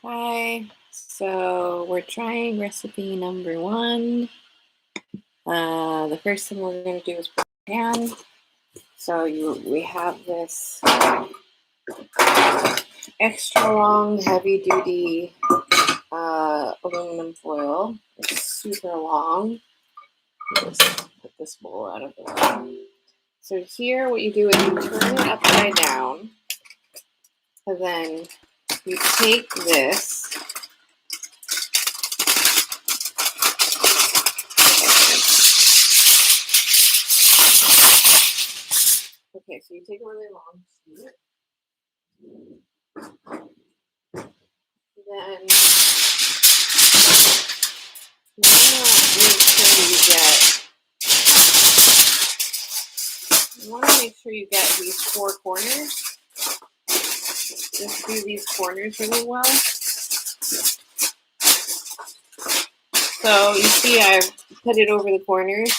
Hi, so we're trying recipe number 1. The first thing we're going to do is put a pan. So we have this extra long, heavy duty aluminum foil. It's super long. Let's put this bowl out of the way. So here what you do is you turn it upside down, and then you take this. Okay, so you take a really long sheet. Then you want to make sure you get these 4 corners. Just do these corners really well. So you see I've put it over the corners.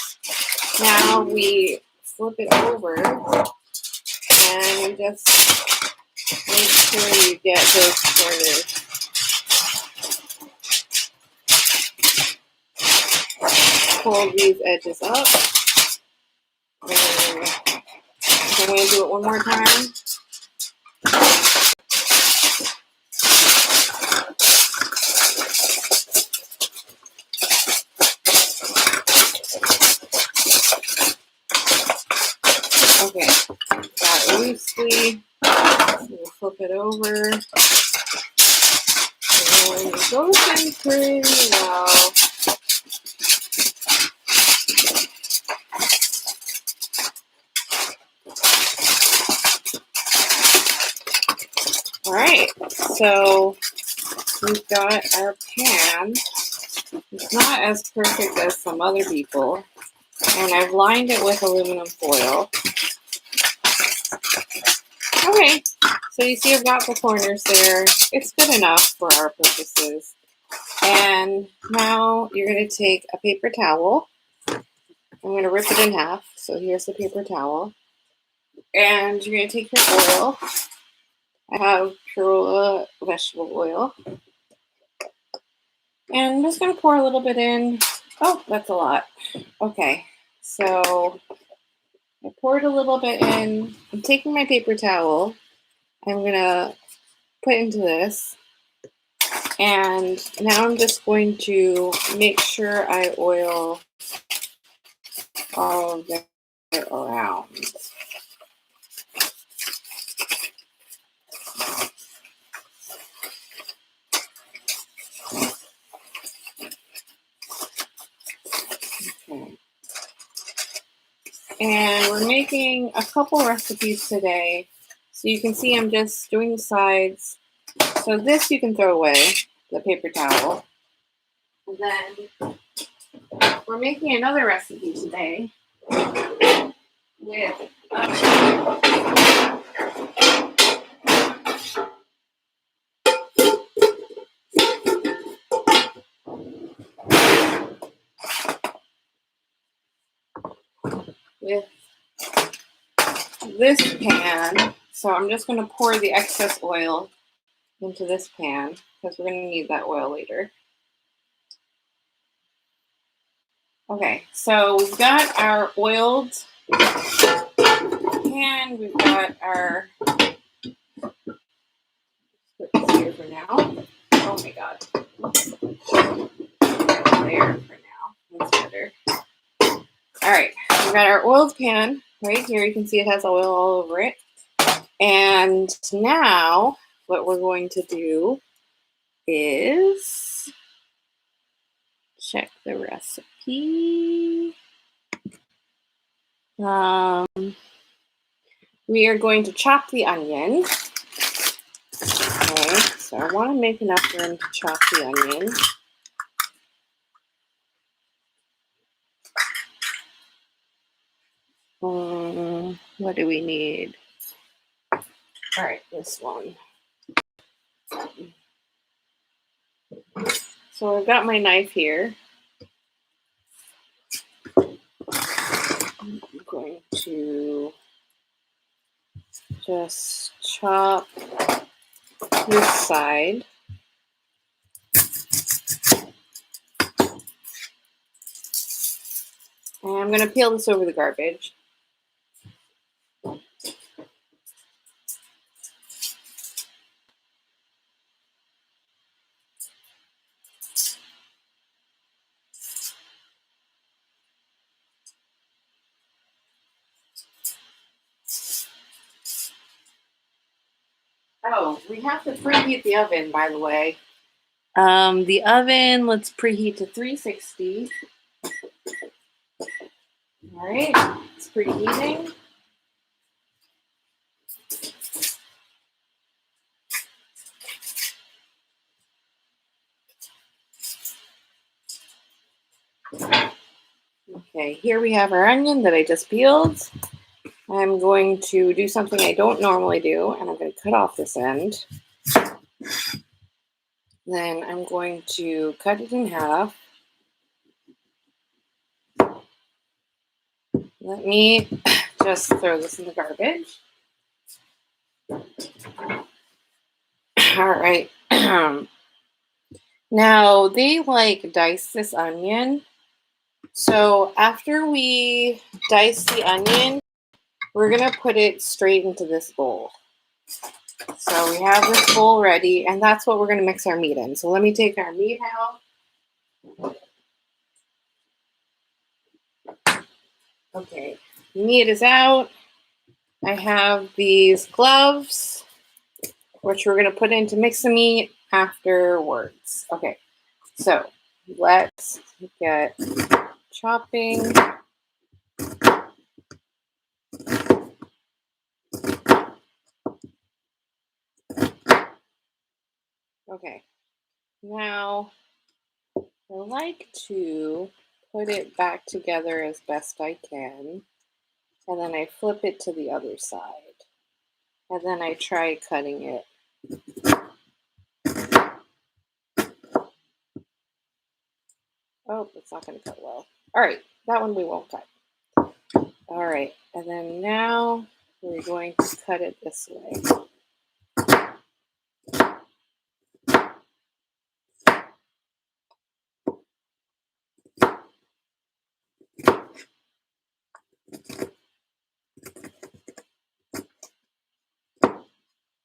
Now we flip it over and you just make sure you get those corners. Pull these edges up. And I'm going to do it one more time. Okay, got it loosely. We'll flip it over. And it goes in pretty well. All right, so we've got our pan. It's not as perfect as some other people, and I've lined it with aluminum foil. Okay, so you see I've got the corners there. It's good enough for our purposes. And now you're going to take a paper towel. I'm going to rip it in half. So here's the paper towel. And you're going to take your oil. I have pure vegetable oil. And I'm just going to pour a little bit in. Oh, that's a lot. Okay, so I poured a little bit in. I'm taking my paper towel. I'm going to put into this. And now I'm just going to make sure I oil all of it around. Okay. And we're making a couple recipes today. So you can see I'm just doing the sides. So this you can throw away, the paper towel. And then we're making another recipe today with this pan. So I'm just going to pour the excess oil into this pan because we're going to need that oil later. Okay, so we've got our oiled pan. We've got our, put this here for now. Oh my God. There for now. That's better. All right, we've got our oiled pan right here. You can see it has oil all over it. And now what we're going to do is check the recipe. We are going to chop the onion. Okay, so I want to make enough room to chop the onion. What do we need? All right, this one. So I've got my knife here. I'm going to just chop this side. And I'm going to peel this over the garbage. Oh, we have to preheat the oven, by the way. The oven, let's preheat to 360. All right, it's preheating. Okay, here we have our onion that I just peeled. I'm going to do something I don't normally do, and I'm going to cut off this end. Then I'm going to cut it in half. Let me just throw this in the garbage. All right. Now, they dice this onion. So after we dice the onion, we're going to put it straight into this bowl. So we have this bowl ready, and that's what we're going to mix our meat in. So let me take our meat out. Okay, meat is out. I have these gloves, which we're going to put in to mix the meat afterwards. Okay, so let's get chopping. Okay, now I like to put it back together as best I can, and then I flip it to the other side, and then I try cutting it. Oh, it's not going to cut well. All right, that one we won't cut. All right, and then now we're going to cut it this way.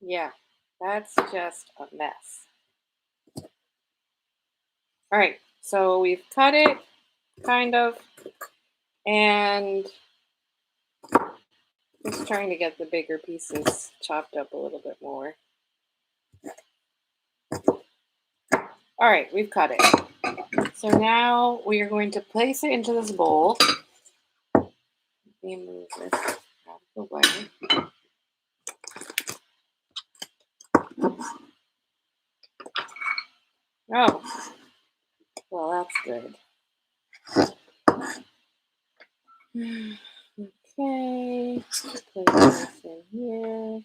Yeah, that's just a mess. All right, so we've cut it, kind of, and just trying to get the bigger pieces chopped up a little bit more. All right, we've cut it. So now we are going to place it into this bowl. Let me move this out of the way. Oh, well, that's good. Okay, put this in here.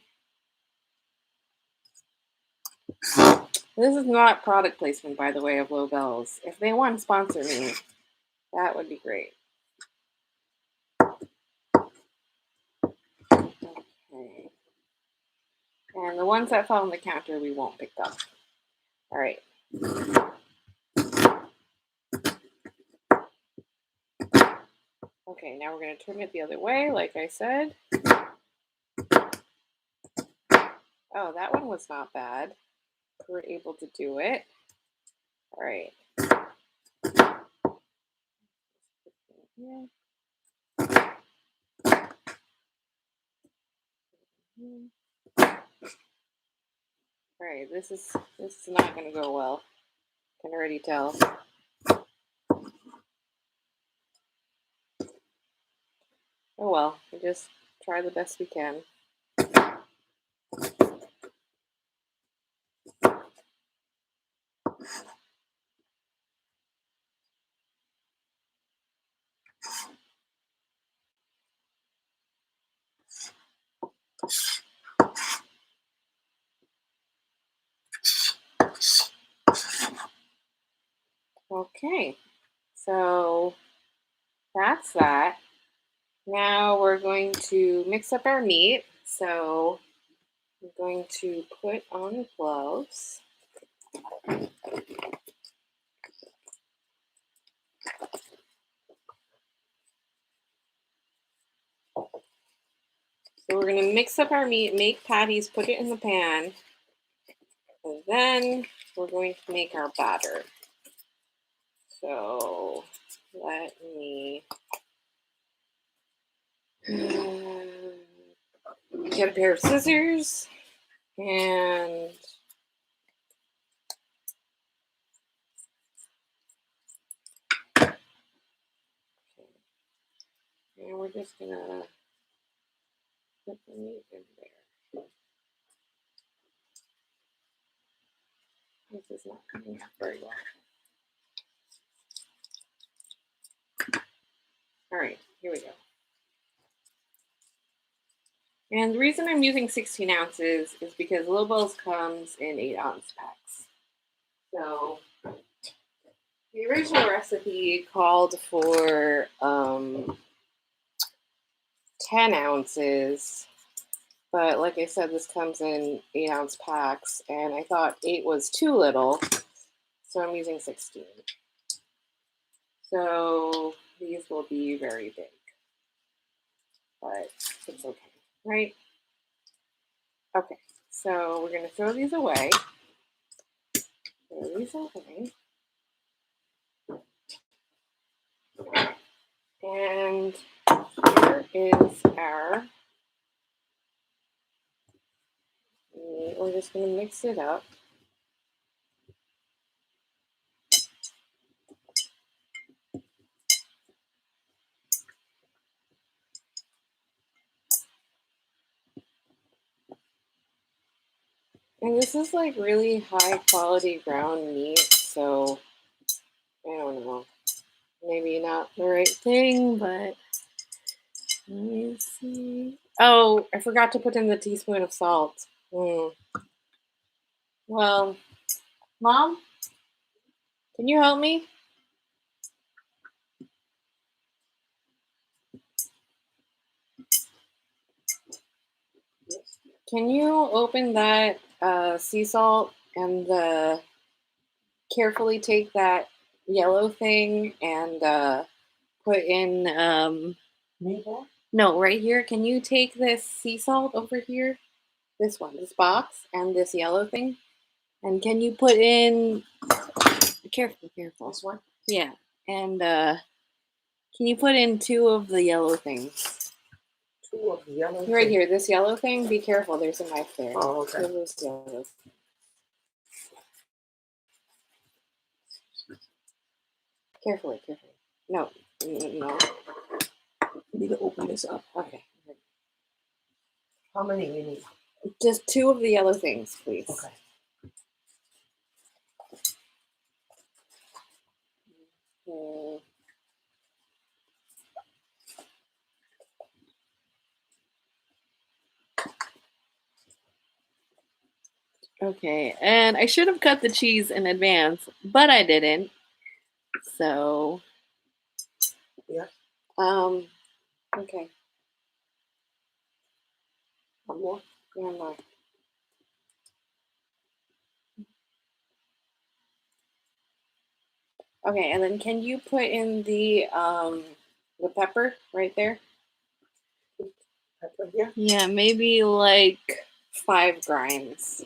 This is not product placement, by the way, of Lobel's. If they want to sponsor me, that would be great. Okay. And the ones that fell on the counter, we won't pick up. All right. Okay, now we're going to turn it the other way, like I said. Oh, that one was not bad. We're able to do it. All right. Yeah. All right, this is not going to go well. Can already tell. Oh well, we just try the best we can. Okay, so that's that. Now we're going to mix up our meat. So I'm going to put on gloves. So we're going to mix up our meat, make patties, put it in the pan, and then we're going to make our batter. So let me get a pair of scissors and we're just going to put the meat in there. This is not coming out very well. All right, here we go. And the reason I'm using 16 ounces is because Lobel's comes in 8-ounce packs. So the original recipe called for 10 ounces, but like I said, this comes in 8-ounce packs, and I thought 8 was too little, so I'm using 16. So these will be very big, but it's okay, right? Okay, so we're gonna throw these away. Throw these away. And here is our meat. We're just gonna mix it up. And this is like really high quality ground meat, so I don't know. Maybe not the right thing, but let me see. Oh, I forgot to put in the teaspoon of salt. Well, Mom, can you help me? Can you open that sea salt and carefully take that yellow thing and put in no, right here. Can you take this sea salt over here? This one, this box, and this yellow thing. And can you put in careful. This one? Yeah. And can you put in 2 of the yellow things? 2 of the yellow right thing. Here, this yellow thing. Be careful, there's a knife there. Oh, okay. Those yellow. Carefully. No. You need to open this up. Okay. How many you need? Just 2 of the yellow things, please. Okay. Okay, and I should have cut the cheese in advance, but I didn't. So, yeah. Okay. One more? One more. Okay, and then can you put in the pepper right there? Pepper here? Yeah, maybe like 5 grinds.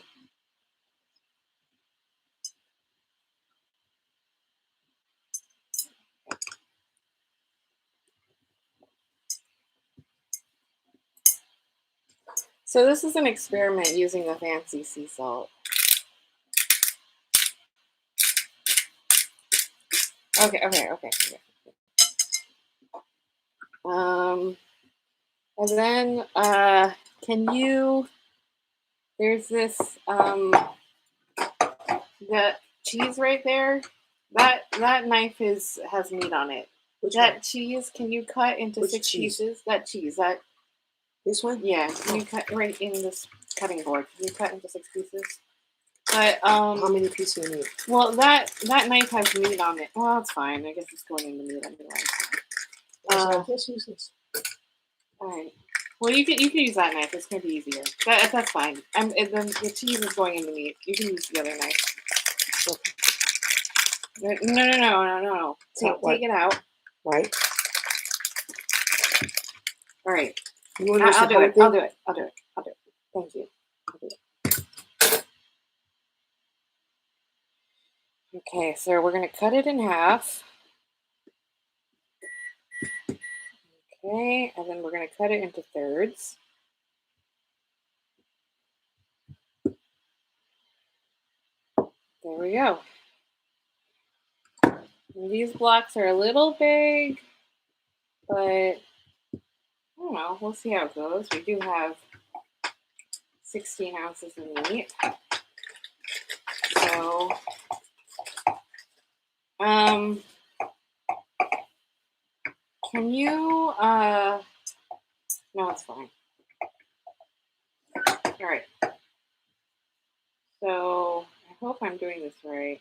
So this is an experiment using the fancy sea salt. Okay. And then can you? There's this the cheese right there. That knife has meat on it. That cheese, can you cut into 6 pieces? That cheese, this one? Yeah, can you cut right in this cutting board? Can you cut into 6 pieces? But how many pieces you need? Well, that knife has meat on it. Well, it's fine. I guess it's going in the meat anyway. Just use this. All right. Well, you can use that knife. It's gonna be easier. That's fine. The cheese is going in the meat. You can use the other knife. Okay. No. Take it out. Right. All right. You want to mix I'll the do whole it. I'll thing? do it. I'll do it. I'll do it. Thank you. I'll do it. Okay, so we're going to cut it in half. Okay, and then we're going to cut it into thirds. There we go. And these blocks are a little big, but I don't know. We'll see how it goes. We do have 16 ounces of meat. So, can you, no, it's fine. All right. So, I hope I'm doing this right.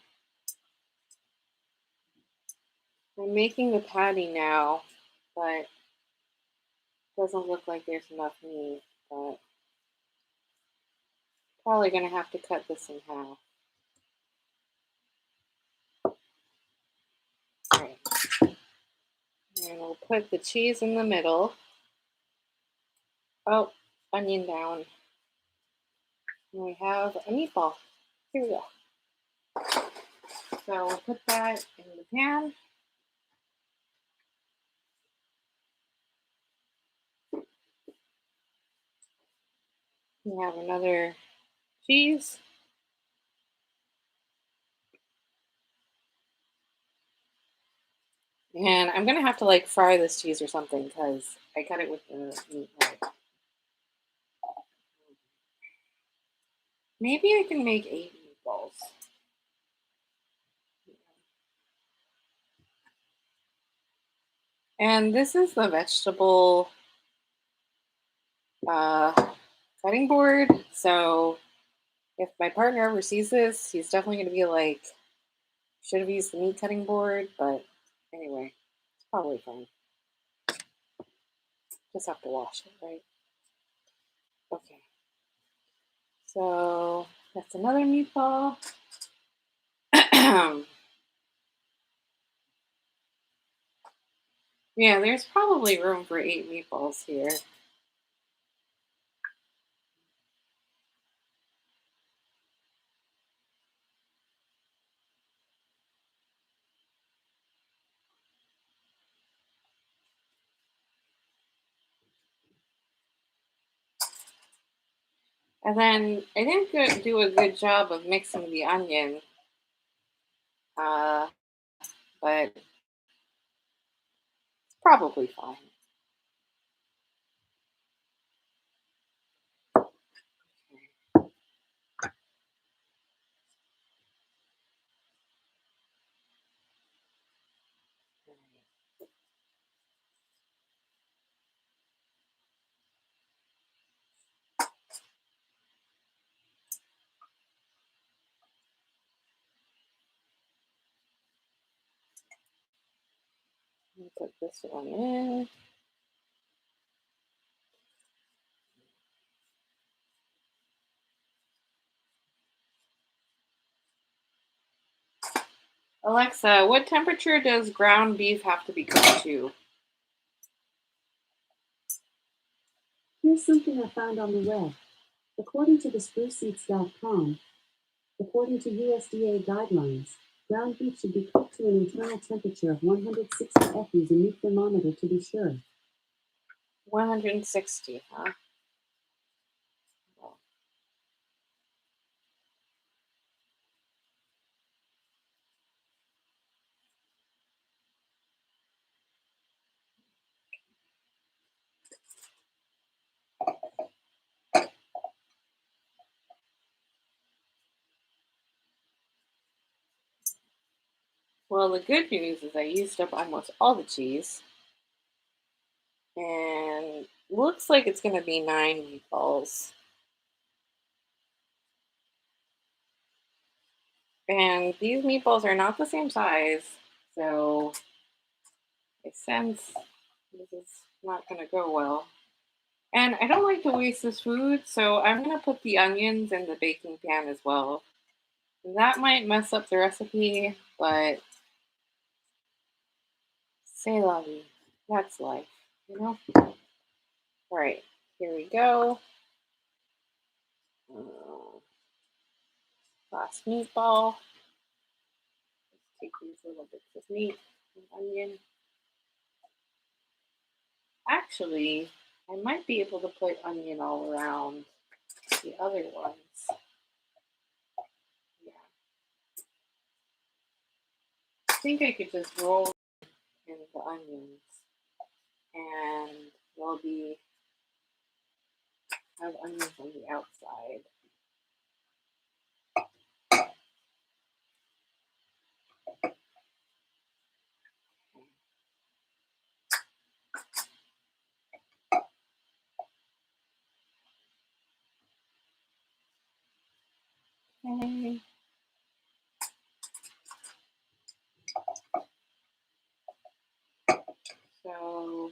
I'm making the patty now, but it doesn't look like there's enough meat, but probably going to have to cut this in half. All right. And we'll put the cheese in the middle. Oh, onion down. And we have a meatball. Here we go. So we'll put that in the pan. We have another cheese. And I'm going to have to like fry this cheese or something because I cut it with the meat right. Maybe I can make 8 meatballs. And this is the vegetable cutting board. So if my partner ever sees this, he's definitely going to be like, should have used the meat cutting board. But anyway, it's probably fine. Just have to wash it, right? Okay. So that's another meatball. Yeah, there's probably room for 8 meatballs here. And then I didn't do a good job of mixing the onion, but it's probably fine. Let me put this one in. Alexa, what temperature does ground beef have to be cooked to? Here's something I found on the web. According to the spruceeats.com, according to USDA guidelines, ground beef should be cooked to an internal temperature of 160 F. Use a meat thermometer to be sure. 160, huh? Well, the good news is I used up almost all the cheese. And looks like it's going to be 9 meatballs. And these meatballs are not the same size, so I sense this is not going to go well. And I don't like to waste this food, so I'm going to put the onions in the baking pan as well. That might mess up the recipe, but c'est la vie. That's life, you know? All right, Here we go. Last meatball. Let's take these little bits of meat and onion. Actually, I might be able to put onion all around the other ones. Yeah. I think I could just roll in the onions and they'll have onions on the outside. Okay. So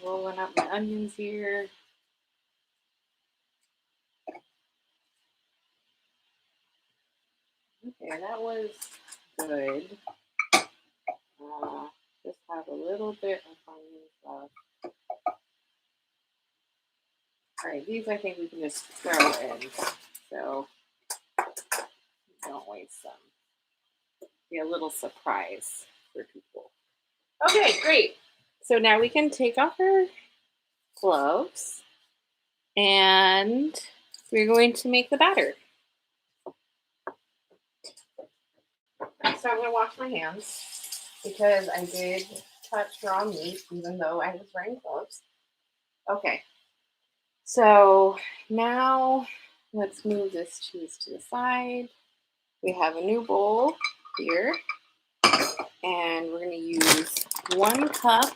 rolling up my onions here. Okay, that was good. Just have a little bit of onions left. All right, these I think we can just throw in, so don't waste them. Be a little surprise for people. Okay, great. So now we can take off our gloves and we're going to make the batter. So I'm going to wash my hands because I did touch raw meat even though I was wearing gloves. Okay, so now let's move this cheese to the side. We have a new bowl here and we're going to use 1 cup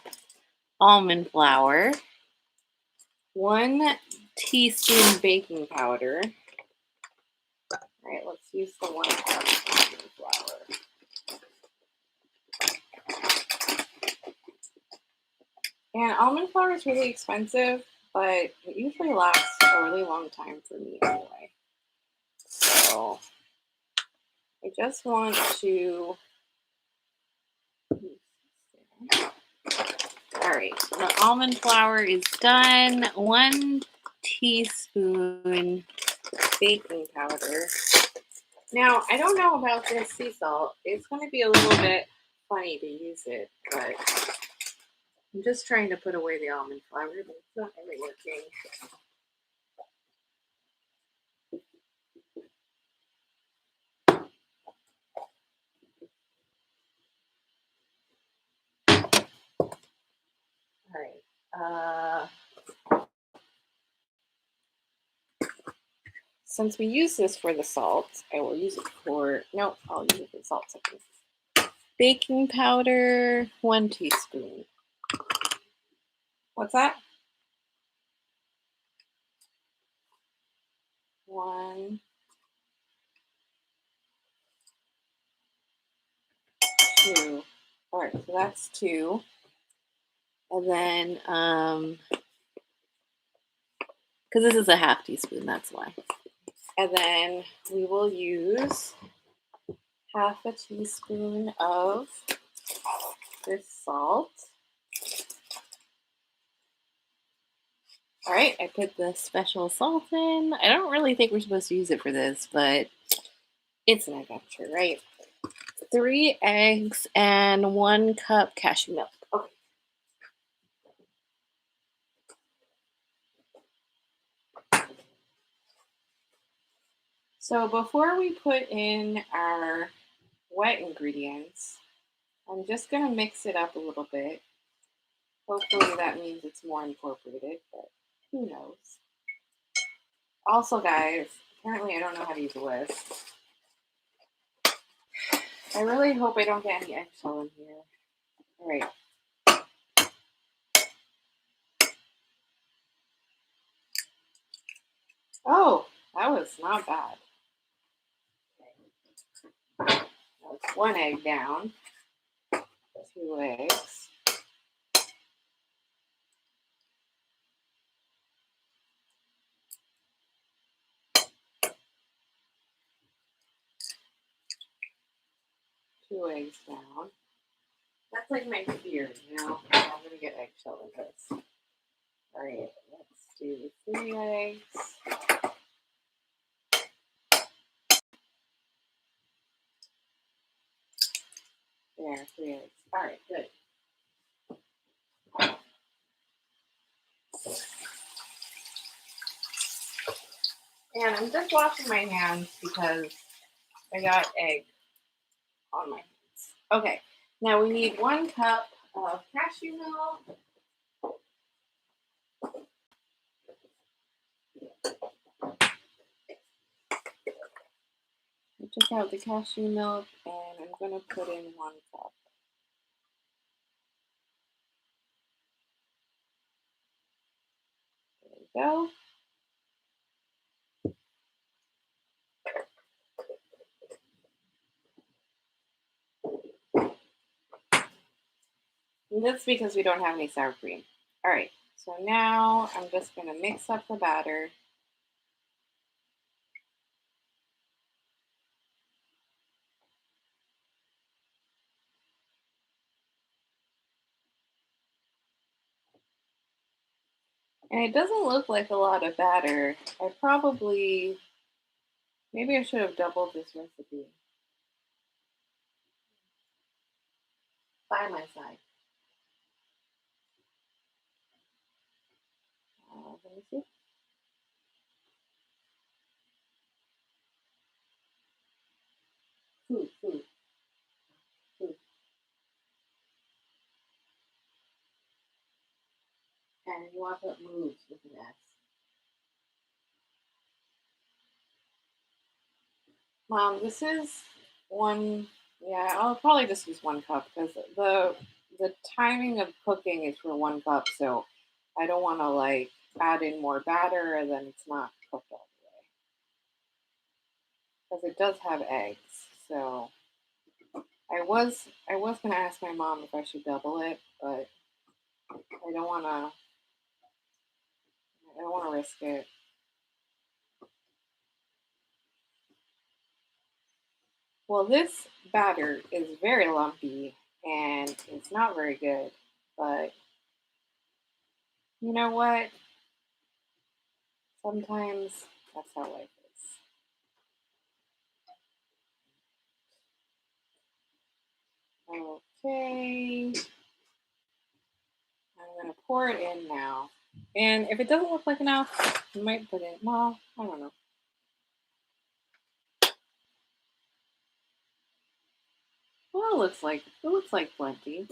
almond flour, 1 teaspoon baking powder. All right, let's use the 1 cup almond flour. And almond flour is really expensive, but it usually lasts a really long time for me anyway. So I just want to. All right, the almond flour is done. 1 teaspoon baking powder. Now, I don't know about this sea salt. It's going to be a little bit funny to use it, but I'm just trying to put away the almond flour, but it's not really working. All right. Since we use this for the salt, I will use it for, no, I'll use it for salt second. Baking powder, 1 teaspoon. What's that? 1, 2. All right, so that's 2. And then, because this is a half teaspoon, that's why. And then we will use half a teaspoon of this salt. All right, I put the special salt in. I don't really think we're supposed to use it for this, but it's an adventure, right? 3 eggs and 1 cup cashew milk. Okay. So before we put in our wet ingredients, I'm just going to mix it up a little bit. Hopefully that means it's more incorporated, but who knows? Also, guys, apparently I don't know how to use a whisk. I really hope I don't get any eggshell in here. All right. Oh, that was not bad. That was 1 egg down, 2 eggs. Two eggs down. That's like my fear, you know? I'm gonna get eggshell in this. All right, let's do 3 eggs. There, 3 eggs. All right, good. And I'm just washing my hands because I got egg on my hands. Okay, now we need 1 cup of cashew milk. I took out the cashew milk and I'm going to put in 1 cup. There we go. And that's because we don't have any sour cream. All right, so now I'm just going to mix up the batter. And it doesn't look like a lot of batter. Maybe I should have doubled this recipe. By my side. Let me see. Food. And you want to put moves with an S. Mom, this is 1. Yeah, I'll probably just use 1 cup because the timing of cooking is for 1 cup, so I don't want to like add in more batter and then it's not cooked all the way because it does have eggs. So I was gonna ask my mom if I should double it, but I don't want to risk it. Well, this batter is very lumpy and it's not very good, but you know what? Sometimes that's how life is. Okay. I'm going to pour it in now. And if it doesn't look like enough, you might put in, well, I don't know. Well, it looks like plenty.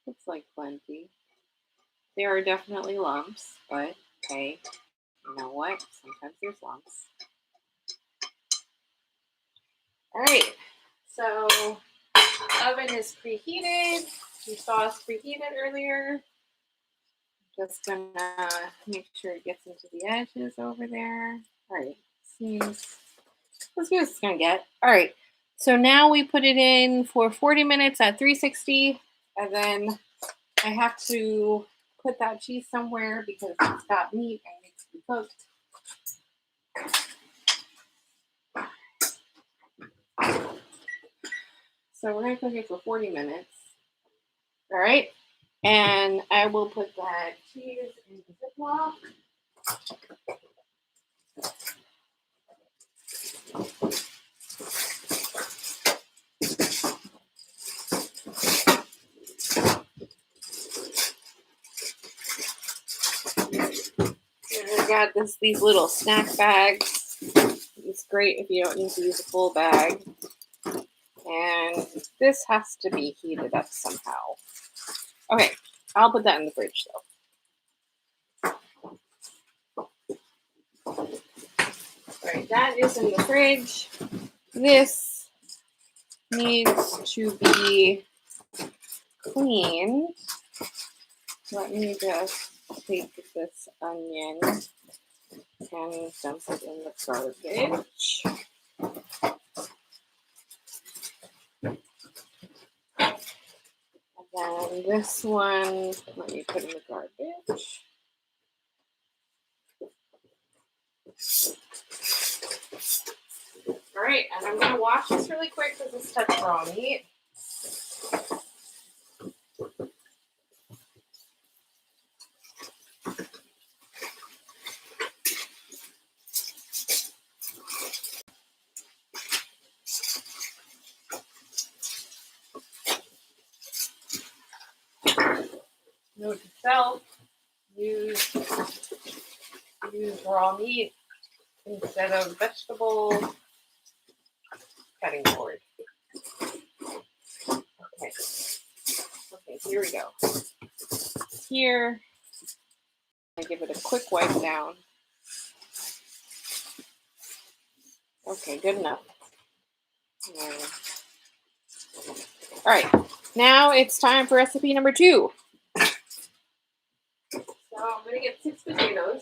Looks like plenty. There are definitely lumps, but hey, you know what? Sometimes there's lumps. All right, so oven is preheated. You saw us preheat it earlier. Just gonna make sure it gets into the edges over there. All right, let's see what it's gonna get. All right, so now we put it in for 40 minutes at 360, and then I have to put that cheese somewhere because it's got meat and needs to be cooked. So we're gonna cook it for 40 minutes. All right, and I will put that cheese in the Ziploc. I got these little snack bags. It's great if you don't need to use a full bag. And this has to be heated up somehow. Okay, I'll put that in the fridge though. Alright, that is in the fridge. This needs to be cleaned. Let me just take this onion and dump it in the garbage. And then this one, let me put in the garbage. All right, and I'm going to wash this really quick because it's touch raw meat. Note to self, use raw meat instead of vegetable cutting board. Okay. Okay, here we go. Here, I give it a quick wipe down. Okay, good enough. All right, now it's time for recipe number 2. So I'm gonna get 6 potatoes.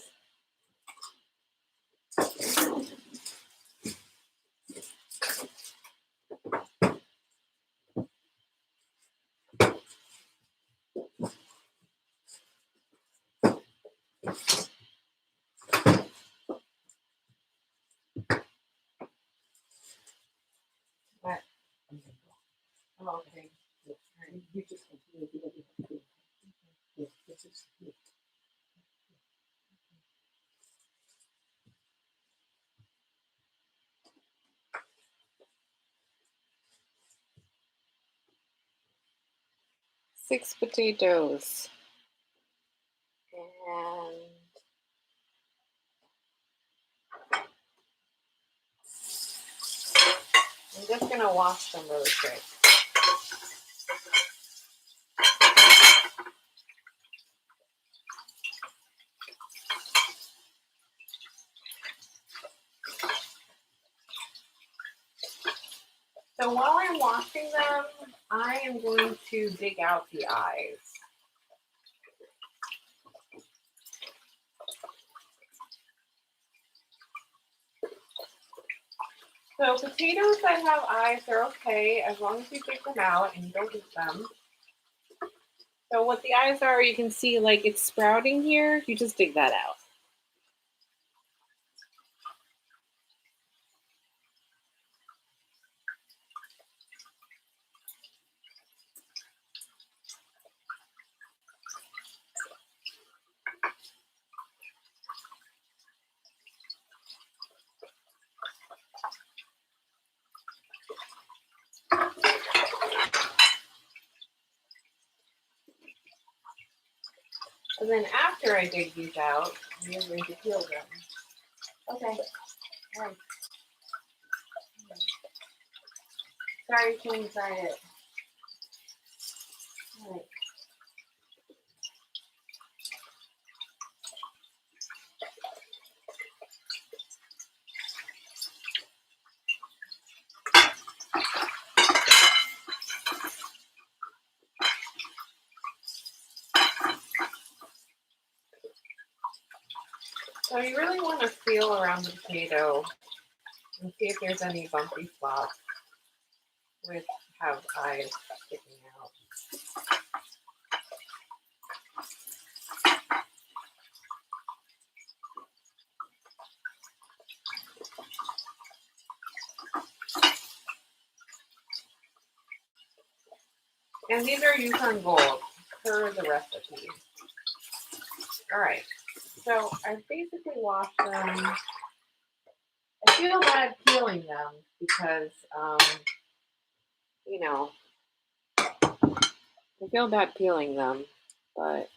What? Oh, okay. You just continue to do what you have to do. Yeah, this is yeah. 6 potatoes. And I'm just gonna wash them really quick. So while I'm washing them, I am going to dig out the eyes. So potatoes that have eyes are okay as long as you dig them out and you don't eat them. So what the eyes are, you can see like it's sprouting here. You just dig that out. And then after I dig these out, I'm going to peel them. Okay. All right. Sorry, can you try it? All right. So you really want to feel around the potato and see if there's any bumpy spots with have eyes sticking out. And these are Yukon Gold per the recipe. All right, so I basically washed them. I feel bad peeling them because, you know, I feel bad peeling them, but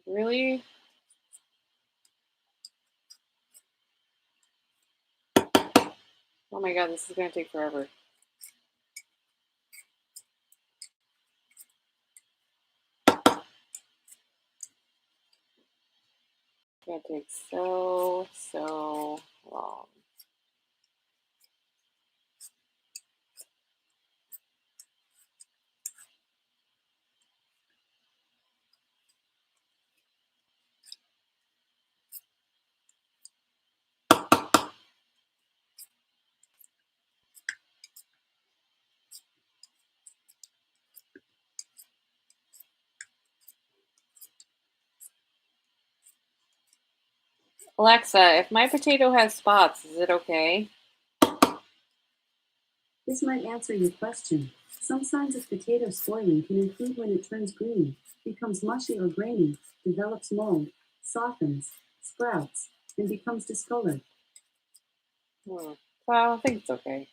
really, oh my god, this is gonna take forever. It's gonna take so long. Alexa, if my potato has spots, is it okay? This might answer your question. Some signs of potato spoiling can include when it turns green, becomes mushy or grainy, develops mold, softens, sprouts, and becomes discolored. Well, I think it's okay.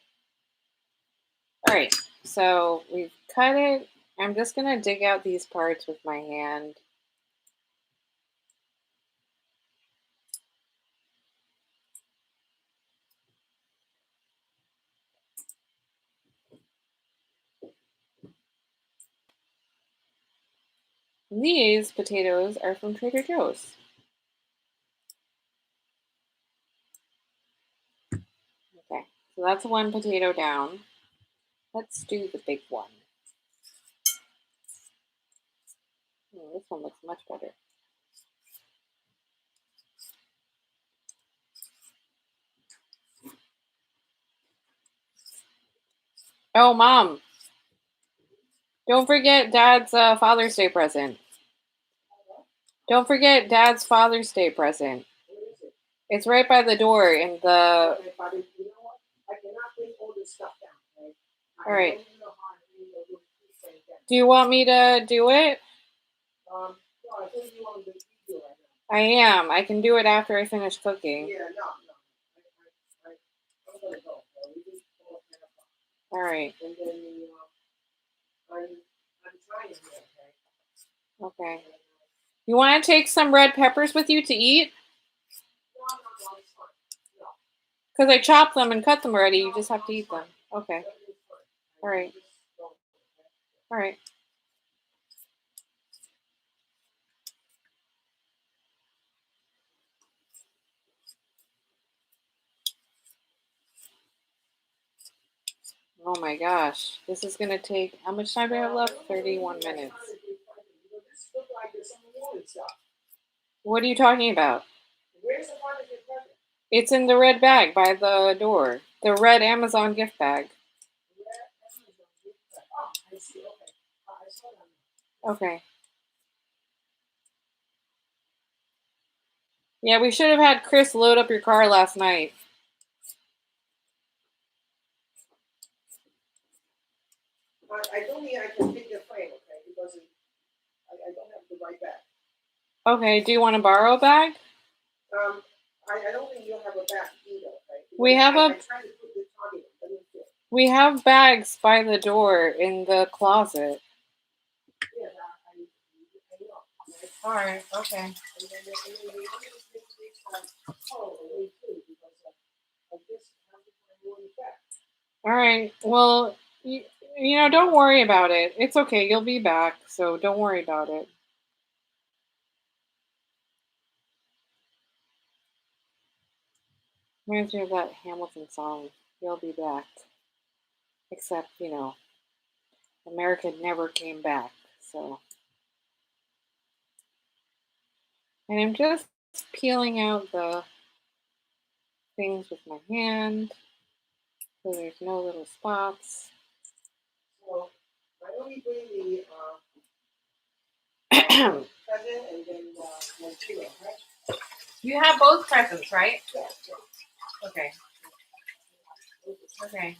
All right, so we've cut it. I'm just gonna dig out these parts with my hand. These potatoes are from Trader Joe's. Okay, so that's one potato down. Let's do the big one. Oh, this one looks much better. Oh, Mom, don't forget Dad's Father's Day present. Don't forget Dad's Father's Day present. Where is it? It's right by the door in the... Okay, but you know what? I cannot bring all this stuff down, okay? All right. I don't know how to bring the wood piece right down. Do you want me to do it? No, I think you want to do it right now. I am. I can do it after I finish cooking. Yeah, no. I'm gonna go. We just go at 10 o'clock. All right. And then I'm trying here, okay? Okay. You want to take some red peppers with you to eat? No, it's fine. No. Because I chopped them and cut them already. You just have to eat them. Okay. Everything's fine. All right. Just go, okay? All right. Oh my gosh. This is going to take... How much time do I have left? 31 minutes. This look like there's some wanted stuff. What are you talking about? Where's the part of your present? It's in the red bag by the door. The red Amazon gift bag. Oh, I see. Okay. I saw that. Okay. Yeah, we should have had Chris load up your car last night. I don't think I can pick the frame, okay? Because I don't have the right bag. Okay, do you want to borrow a bag? I don't think you have a bag either, okay? We have I tried to put the target, but it didn't fit. We have bags by the door in the closet. Yeah, I know. Okay? All right, okay. And then the other thing oh, away too, because I just have to find one back. All right, well, you know, don't worry about it. It's okay, you'll be back, so don't worry about it. Reminds me of that Hamilton song, You'll Be Back. Except, you know, America never came back, so. And I'm just peeling out the things with my hand so there's no little spots. So I only bring the present and then material, right? You have both presents, right? Yeah. Okay. Okay.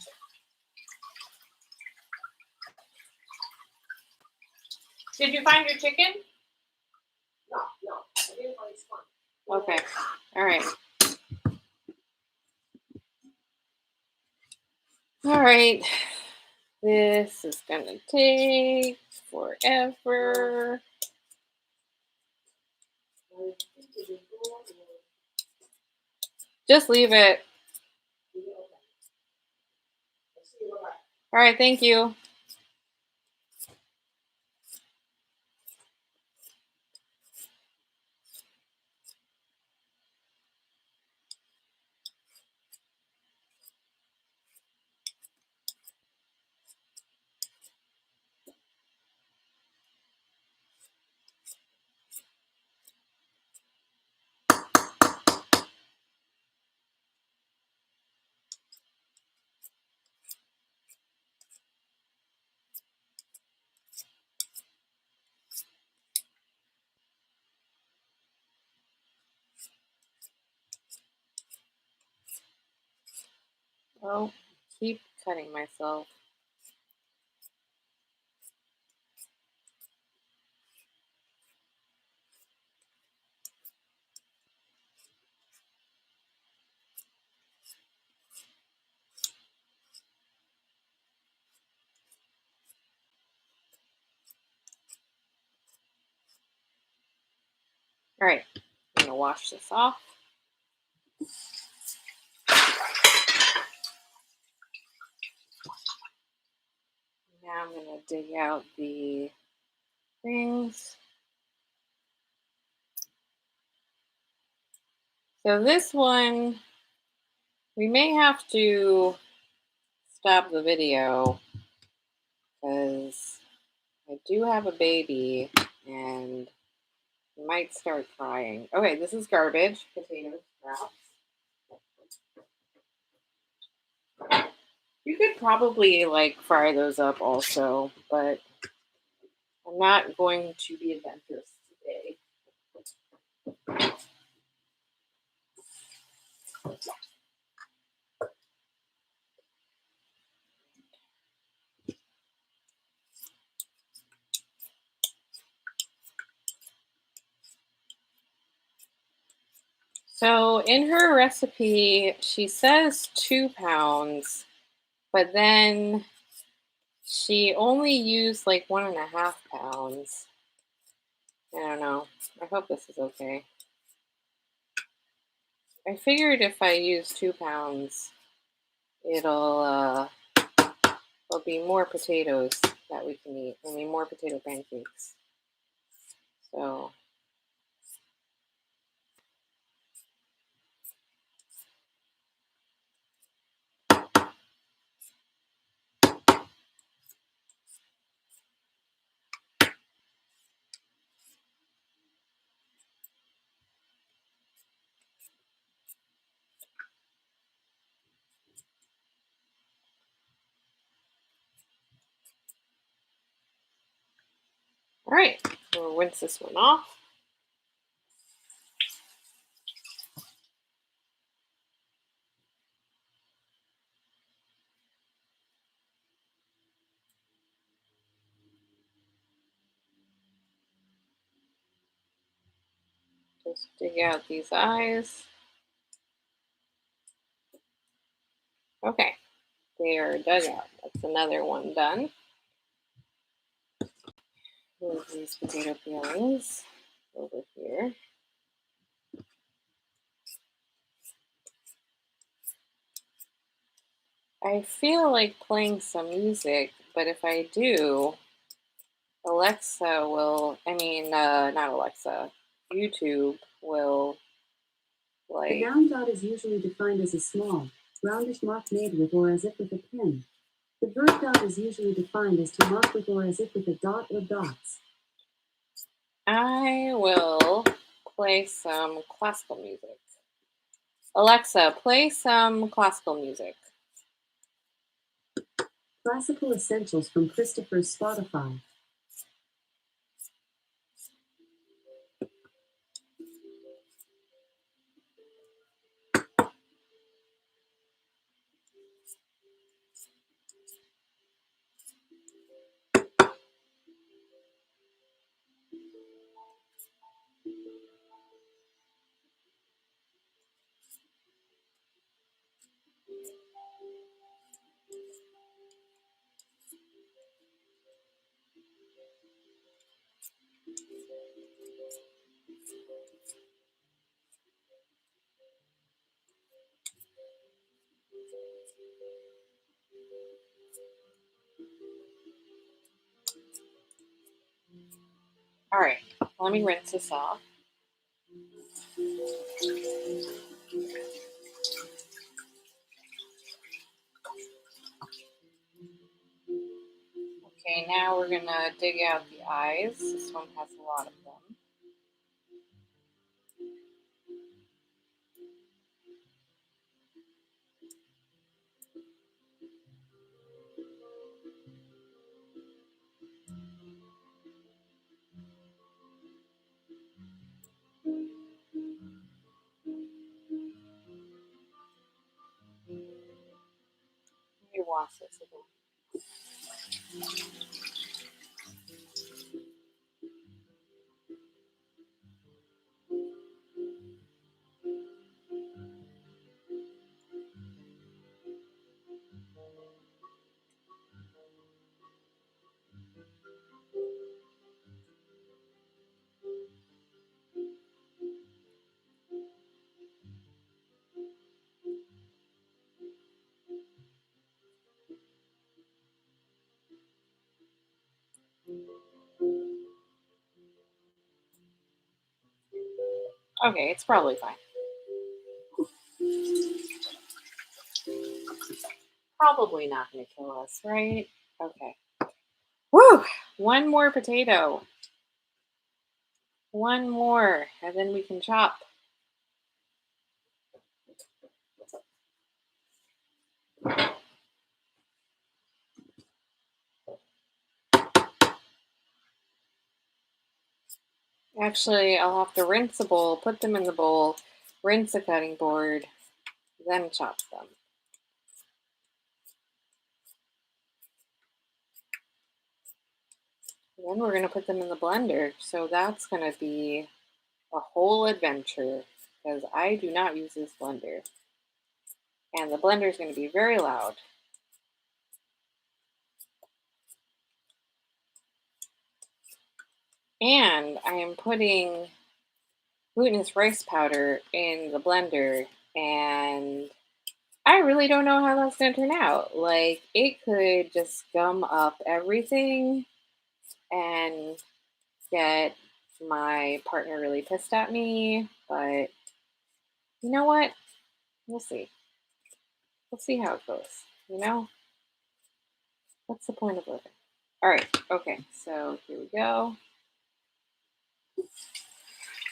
Did you find your chicken? No. I didn't find one. Okay. All right. All right. This is gonna take forever. Just leave it. All right. Thank you. Oh, keep cutting myself. All right, I'm gonna wash this off. Now I'm gonna dig out the things. So this one, we may have to stop the video because I do have a baby and he might start crying. Okay, this is garbage. Potatoes, scraps. You could probably like fry those up also, but I'm not going to be adventurous today. So in her recipe, she says 2 pounds, but then she only used like 1.5 pounds. I don't know. I hope this is okay. I figured if I use 2 pounds, it'll there'll be more potatoes that we can eat. I mean, more potato pancakes. So all right, we'll rinse this one off. Just dig out these eyes. Okay, they are dug out. That's another one done. Move these potato peelings over here. I feel like playing some music, but if I do, Alexa will, not Alexa, YouTube will The like, noun dot is usually defined as a small, roundish mark made with or as if with a pin. The verb dot is usually defined as to mark with or as if with a dot or dots. I will play some classical music. Alexa, play some classical music. Classical Essentials from Christopher's Spotify. All right, let me rinse this off. Okay, now we're gonna dig out the eyes. This one has a lot of them. Let me wash this again. Okay, it's probably fine. Probably not going to kill us, right? Okay. Woo! One more potato. One more, and then we can chop. Actually, I'll have to rinse a bowl, put them in the bowl, rinse a cutting board, then chop them. Then we're going to put them in the blender. So that's going to be a whole adventure because I do not use this blender. And the blender is going to be very loud. And I am putting glutinous rice powder in the blender, and I really don't know how that's going to turn out. Like, it could just gum up everything and get my partner really pissed at me, but you know what? We'll see. We'll see how it goes, you know? What's the point of living? All right, okay, so here we go.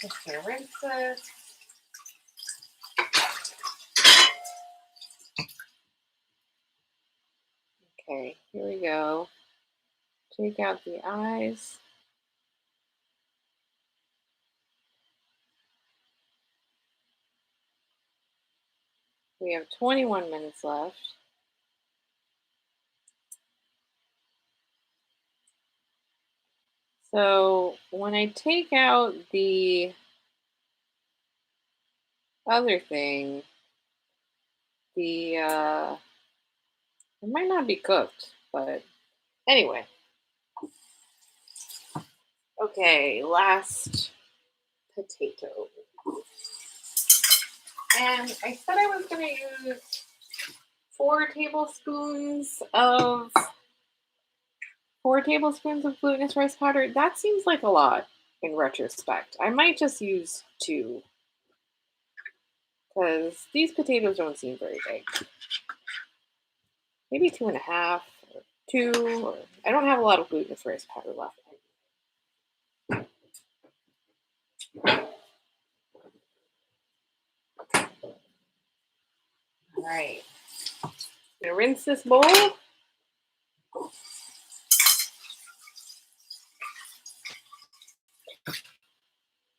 Just gonna rinse this. Okay, here we go. Take out the eyes. We have 21 minutes left. So when I take out the other thing, it might not be cooked, but anyway. Okay, last potato. And I said I was going to use 4 tablespoons of glutinous rice powder. That seems like a lot in retrospect. I might just use 2 because these potatoes don't seem very big. Maybe 2.5 or 2. Or, I don't have a lot of glutinous rice powder left. All right. I'm gonna rinse this bowl.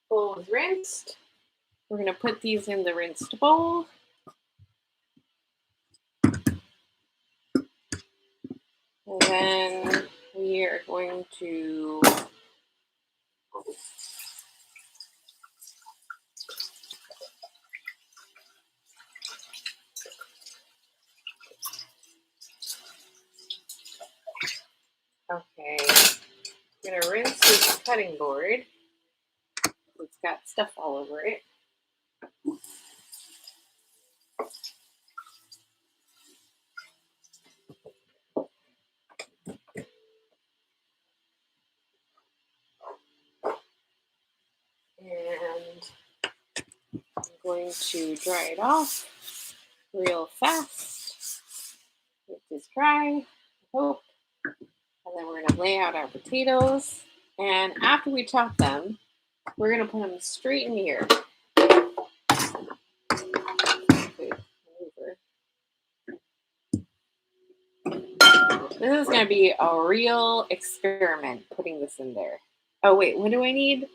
Bowl is rinsed. We're gonna put these in the rinsed bowl. And then we are going to I'm gonna rinse this cutting board. It's got stuff all over it. And I'm going to dry it off real fast. It is dry, I hope. And then we're gonna lay out our potatoes. And after we chop them, we're gonna put them straight in here. This is gonna be a real experiment putting this in there. Oh wait, what do I need?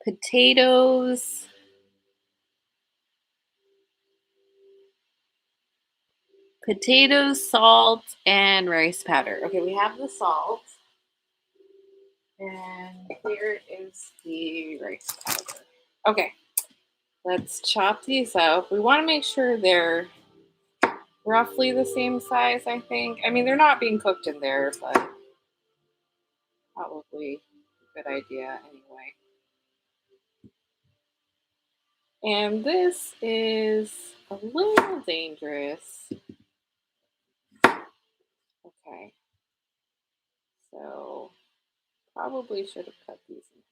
Potatoes. Potatoes, salt, and rice powder. Okay, we have the salt. And here is the rice powder. Okay, let's chop these up. We want to make sure they're roughly the same size, I think. I mean, they're not being cooked in there, but probably a good idea anyway. And this is a little dangerous. Okay. So probably should have cut these in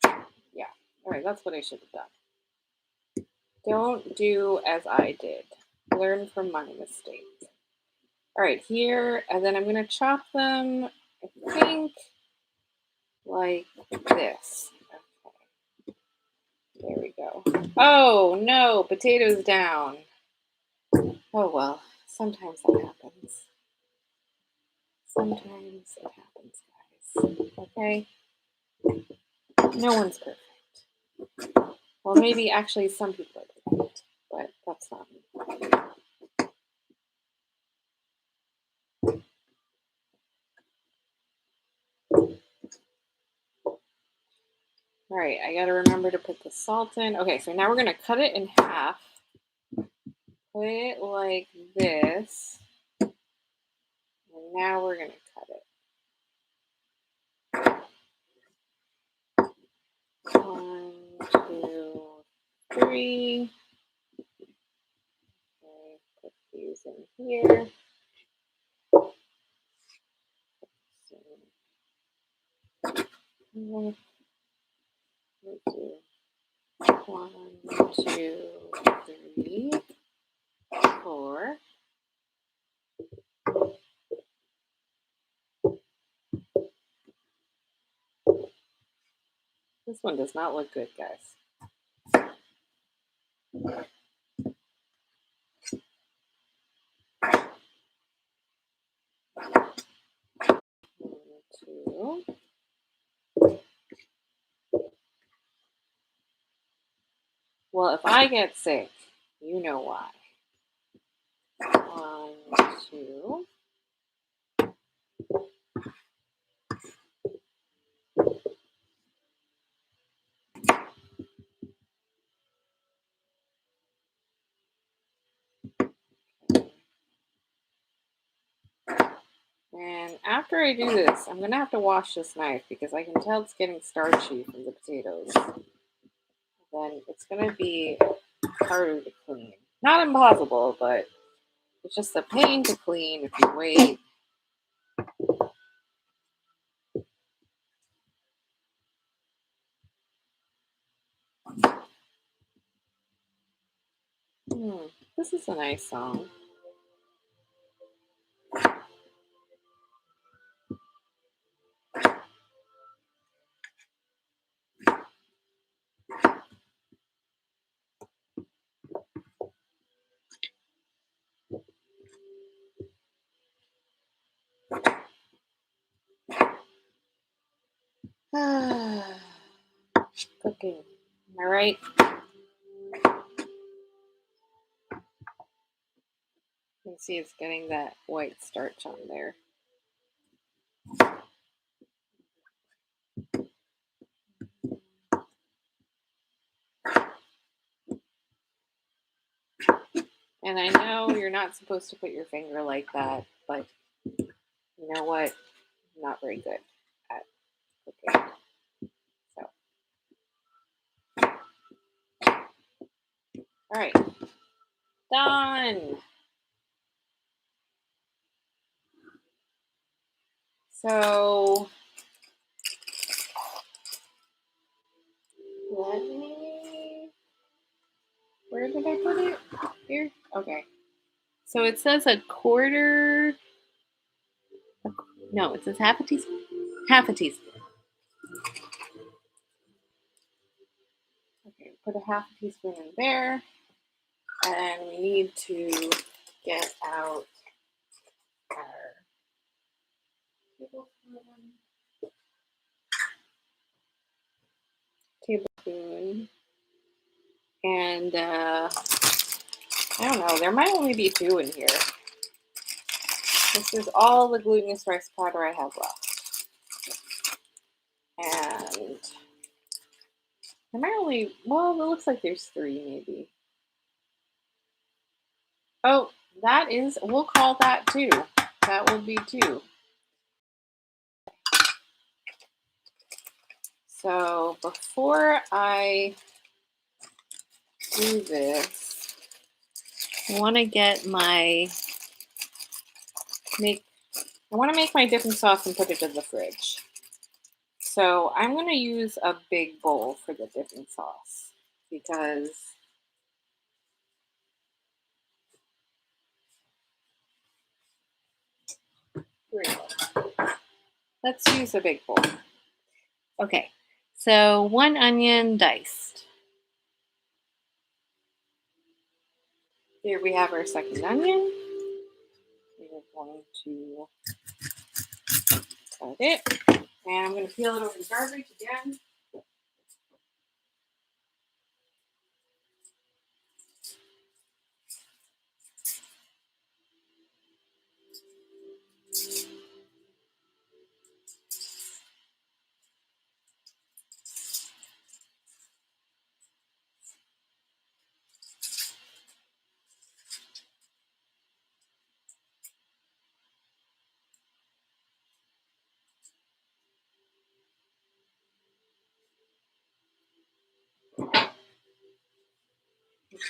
half. All right, that's what I should have done. Don't do as I did. Learn from my mistakes. All right, here, and then I'm going to chop them, I think, like this. Okay. There we go. Oh, no, potatoes down. Oh, well, sometimes that happens. Sometimes it happens, guys. Okay? No one's perfect. Well, maybe actually some people are perfect, but that's not me. All right, I got to remember to put the salt in. Okay, so now we're going to cut it in half. Put it like this. And now we're going to cut it. 1, 2, 3. Okay, put these in here. We'll do 1, 2, 3, 4. This one does not look good, guys. 1, 2. Well, if I get sick, you know why. 1, 2. And after I do this, I'm going to have to wash this knife because I can tell it's getting starchy from the potatoes. Then it's going to be harder to clean. Not impossible, but it's just a pain to clean if you wait. This is a nice song. Cooking. Am I right? You can see it's getting that white starch on there. And I know you're not supposed to put your finger like that, but you know what? I'm not very good at cooking. So, all right, done. So, let me. Where did I put it? Here? Okay. So it says a quarter. No, it says half a teaspoon. Half a teaspoon. Okay, put a half a teaspoon in there. And we need to get out our tablespoon. And I don't know, there might only be 2 in here. This is all the glutinous rice powder I have left. And there might only, well, it looks like there's 3 maybe. Oh, that is, we'll call that 2. That will be 2. So before I do this, I want to get my, I want to make my dipping sauce and put it in the fridge. So I'm going to use a big bowl for the dipping sauce because let's use a big bowl. Okay, so 1 onion diced. Here we have our second onion. We're going to cut it. And I'm going to peel it over the garbage again.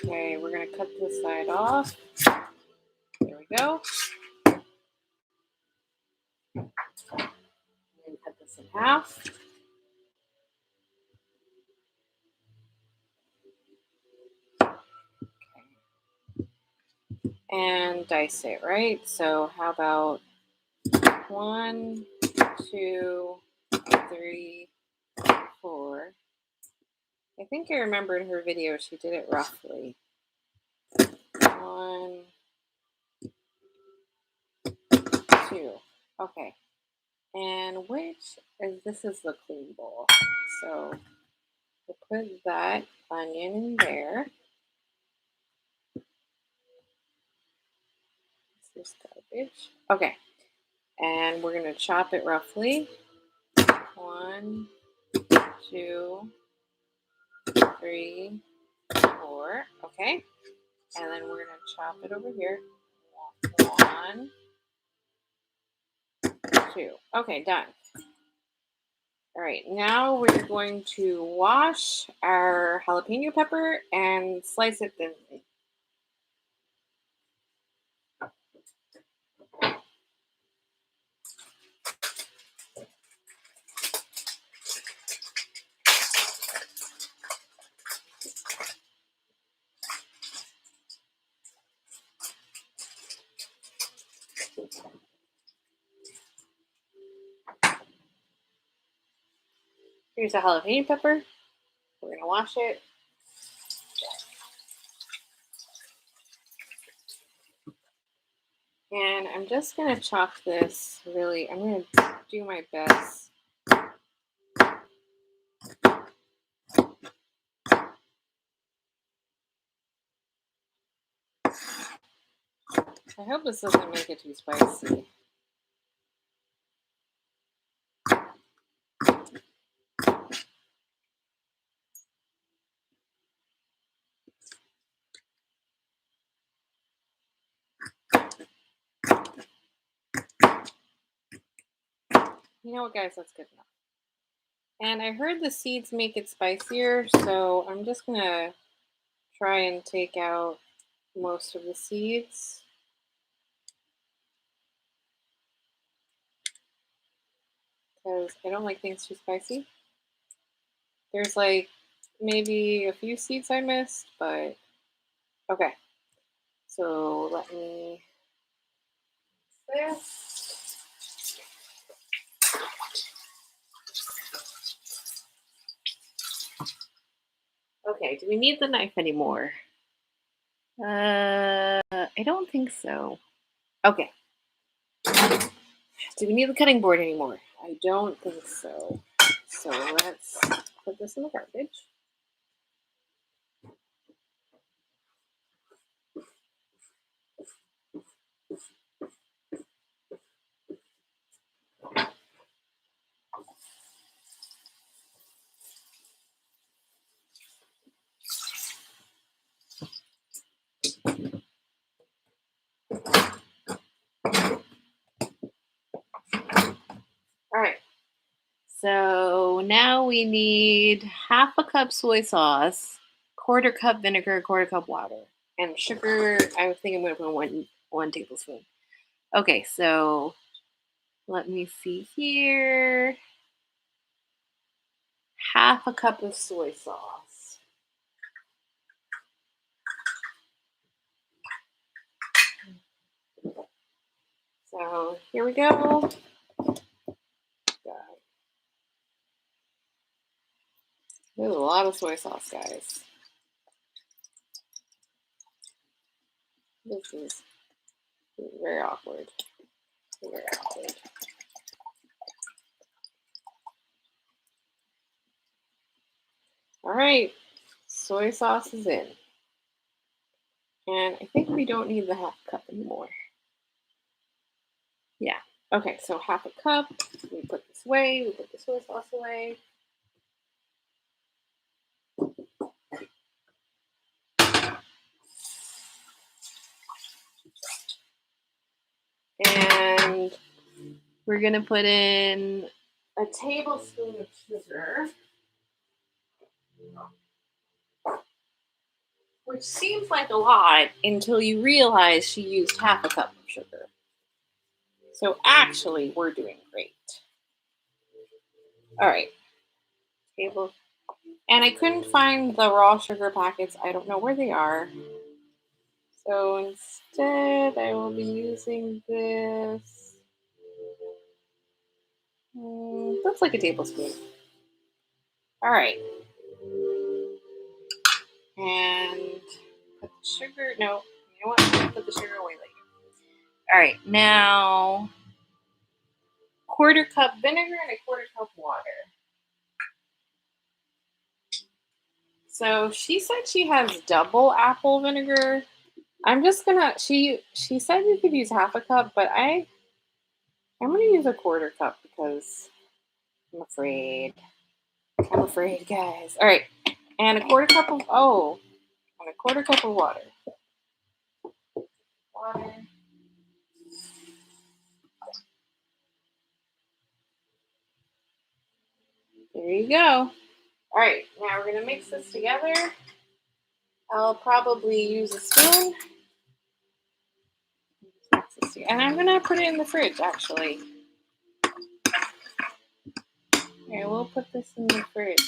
Okay, we're going to cut this side off. There we go. And cut this in half. And dice it, right? So how about 1, 2, 3, 4. I think I remember in her video she did it roughly. 1, 2. Okay. And this is the clean bowl. So we'll put that onion in there. This is garbage. Okay. And we're going to chop it roughly. 1, 2, 3, 4. Okay. And then we're going to chop it over here. 1, 2. Okay, done. All right, now we're going to wash our jalapeno pepper and slice it thinly. Here's a jalapeno pepper. We're going to wash it. And I'm just going to chop this really, I'm going to do my best. I hope this doesn't make it too spicy. You know what, guys? That's good enough. And I heard the seeds make it spicier, so I'm just going to try and take out most of the seeds. Because I don't like things too spicy. There's like maybe a few seeds I missed, but okay. So let me this. Okay, do we need the knife anymore? I don't think so. Okay. Do we need the cutting board anymore? I don't think so. So let's put this in the garbage. All right. So now we need half a cup soy sauce, quarter cup vinegar, quarter cup water, and sugar. I think I'm going to put one tablespoon. Okay, so let me see here. half a cup of soy sauce. So here we go. There's a lot of soy sauce, guys. This is very awkward. Very awkward. All right, soy sauce is in. And I think we don't need the half cup anymore. Yeah. Okay, so half a cup. We put this away. We put the soy sauce away. And we're going to put in a tablespoon of sugar, which seems like a lot until you realize she used half a cup of sugar. So actually, we're doing great. All right. And I couldn't find the raw sugar packets. I don't know where they are. So instead, I will be using this. Looks like a tablespoon. All right. And put the sugar. No, you know what? I'm gonna put the sugar away later. All right. Now, quarter cup vinegar and a quarter cup water. So she said she has double apple vinegar. I'm just gonna. She said you could use half a cup, but I'm gonna use a quarter cup because I'm afraid. I'm afraid, guys. All right, and a quarter cup of and a quarter cup of water. Water. There you go. All right, now we're gonna mix this together. I'll probably use a spoon. And I'm gonna put it in the fridge, actually. Okay, we'll put this in the fridge.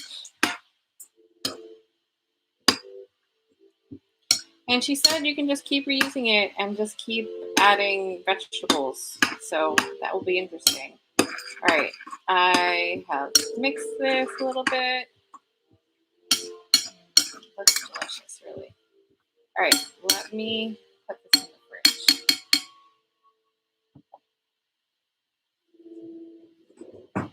And she said you can just keep reusing it and just keep adding vegetables. So that will be interesting. All right, I have mixed this a little bit. Looks delicious, really. All right, let me put this in the fridge. I'm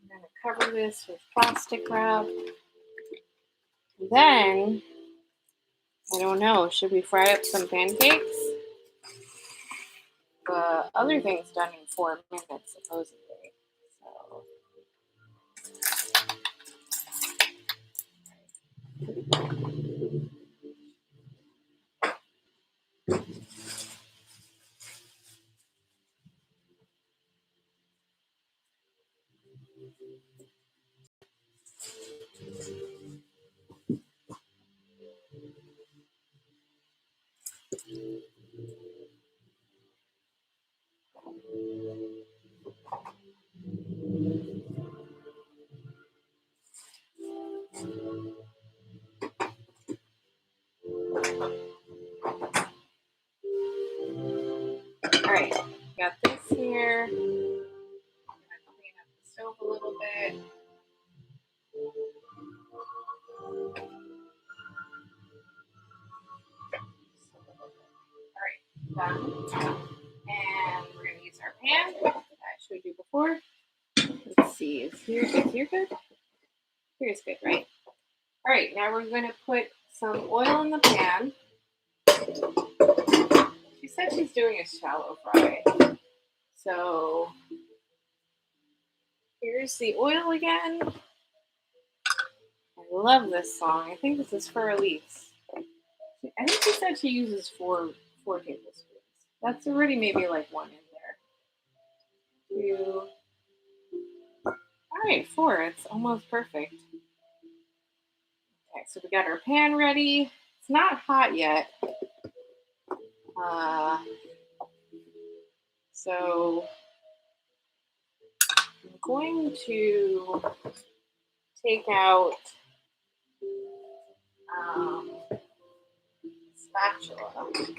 gonna cover this with plastic wrap. Then, I don't know, should we fry up some pancakes? The other thing's done in 4 minutes, supposedly. So. All right, got this here. I'm gonna clean up the stove a little bit. All right, done. And we're gonna use our pan that I showed you before. Let's see, is here good? Here's good, right? All right, now we're gonna put some oil in the pan. She said she's doing a shallow fry. So here's the oil again. I love this song. I think this is for Elise. I think she said she uses four tablespoons. That's already maybe like one in there. 2. All right, 4. It's almost perfect. Okay, so we got our pan ready. It's not hot yet. So going to take out spatula. Here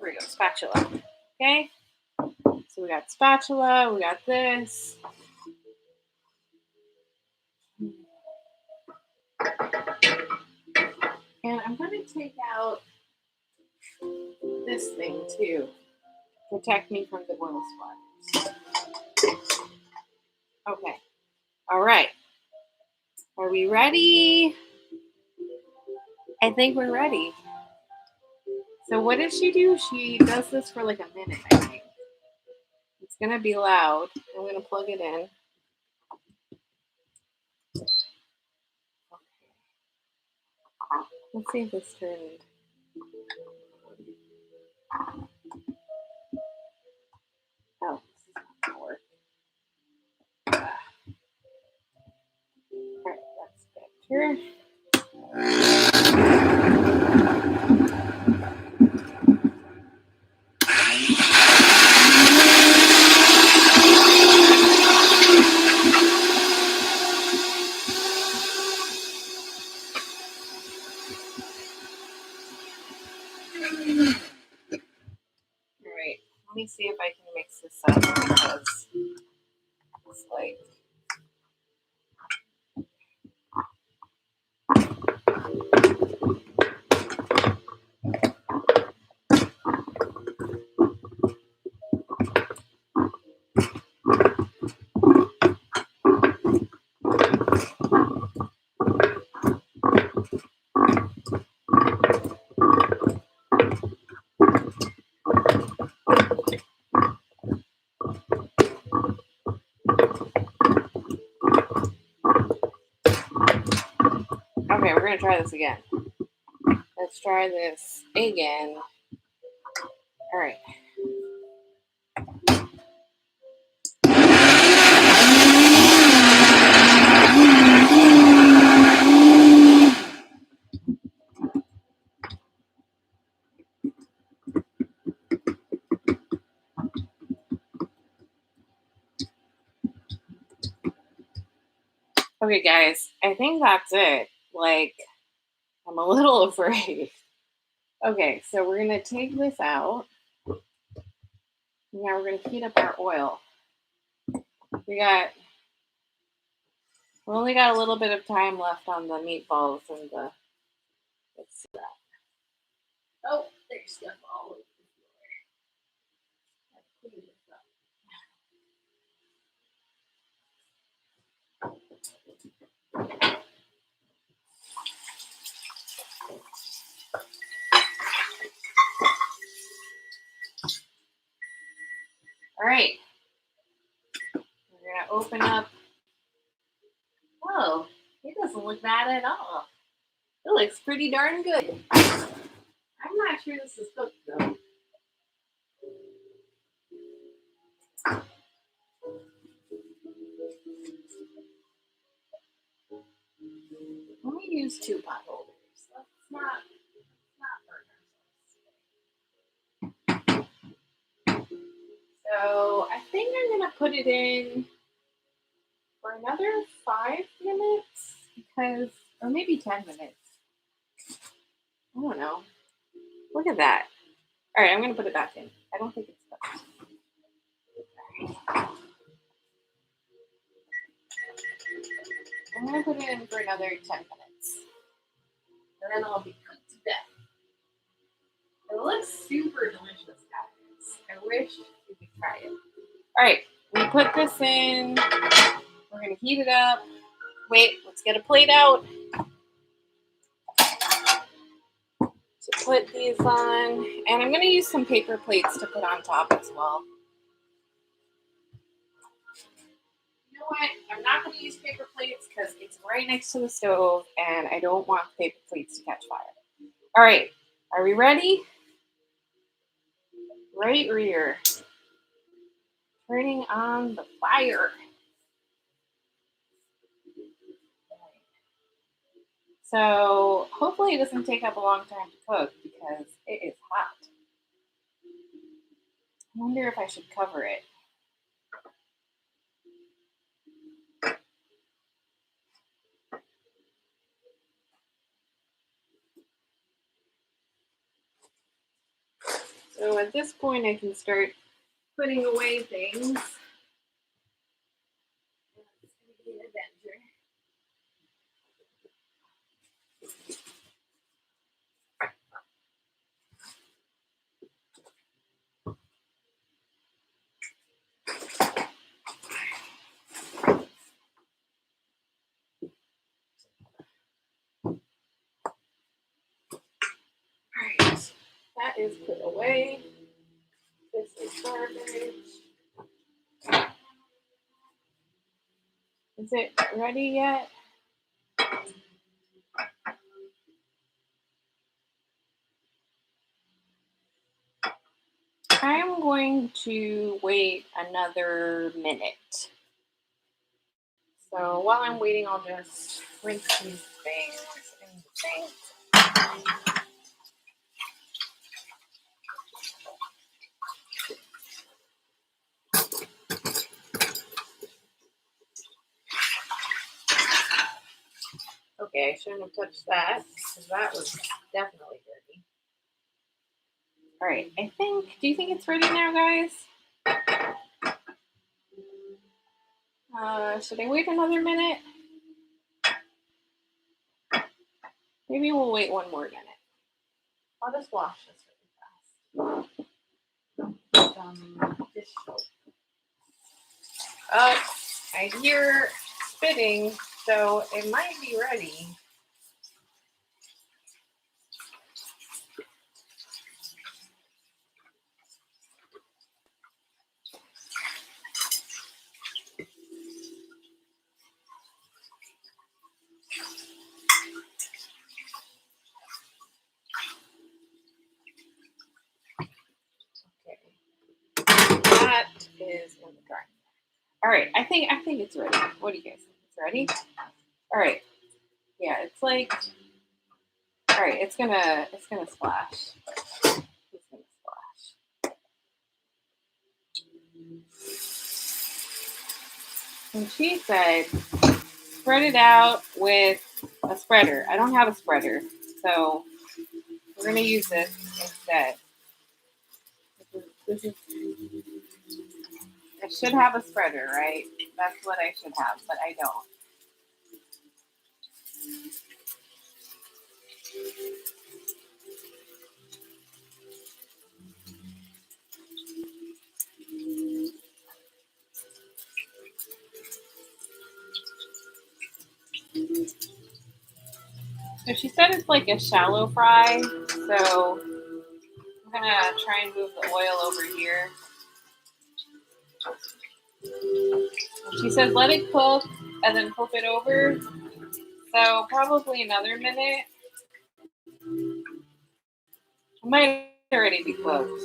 we go, spatula. Okay, so we got spatula, we got this. And I'm going to take out this thing too, protect me from the oil splatters. Okay, all right. Are we ready? I think we're ready. So what does she do? She does this for like a minute, I think. It's going to be loud. I'm going to plug it in. Let's see if this turned. Oh, this is not going to work. All right, that's better. All right, let me see if I can mix this up because it's like. Okay, we're going to try this again. Let's try this again. All right. Okay, guys, I think that's it. Like, I'm a little afraid. Okay, so we're going to take this out. Now we're going to heat up our oil. We only got a little bit of time left on the meatballs and the. Let's see that. Oh, there's stuff all over the floor. Let's clean this up. All right. We're going to open up. Oh, it doesn't look bad at all. It looks pretty darn good. I'm not sure this is cooked though. Let me use 2 pot holders. Let's not burn ourselves. So I think I'm gonna put it in for another 5 minutes because, or maybe 10 minutes. I don't know. Look at that. All right, I'm gonna put it back in. I don't think it's cooked. I'm gonna put it in for another 10 minutes, and then I'll be cooked to death. It looks super delicious, guys. I wish you could try it. All right, we put this in. We're gonna heat it up. Wait, let's get a plate out to put these on. And I'm gonna use some paper plates to put on top as well. You know what? I'm not gonna use paper plates because it's right next to the stove and I don't want paper plates to catch fire. All right, are we ready? Right rear. Turning on the fire. So hopefully it doesn't take up a long time to cook because it is hot. I wonder if I should cover it. So at this point, I can start putting away things. It's going to be an adventure. Alright, that is put away. This is garbage. Is it ready yet? I'm going to wait another minute. So while I'm waiting, I'll just rinse these things in the sink. Okay, I shouldn't have touched that because that was definitely dirty. All right, do you think it's ready now, guys? Should I wait another minute? Maybe we'll wait one more minute. I'll just wash this really fast. Some dish soap. I hear spitting, so it might be ready. That is in the drying. All right, I think it's ready. What do you guys think? It's ready? All right. Yeah, it's like. All right, it's gonna splash. It's gonna splash. And she said, spread it out with a spreader. I don't have a spreader, so we're gonna use this instead. This is I should have a spreader, right? That's what I should have, but I don't. So she said it's like a shallow fry, so I'm gonna try and move the oil over here. And she says let it cook and then flip it over. So probably another minute. It might already be cooked.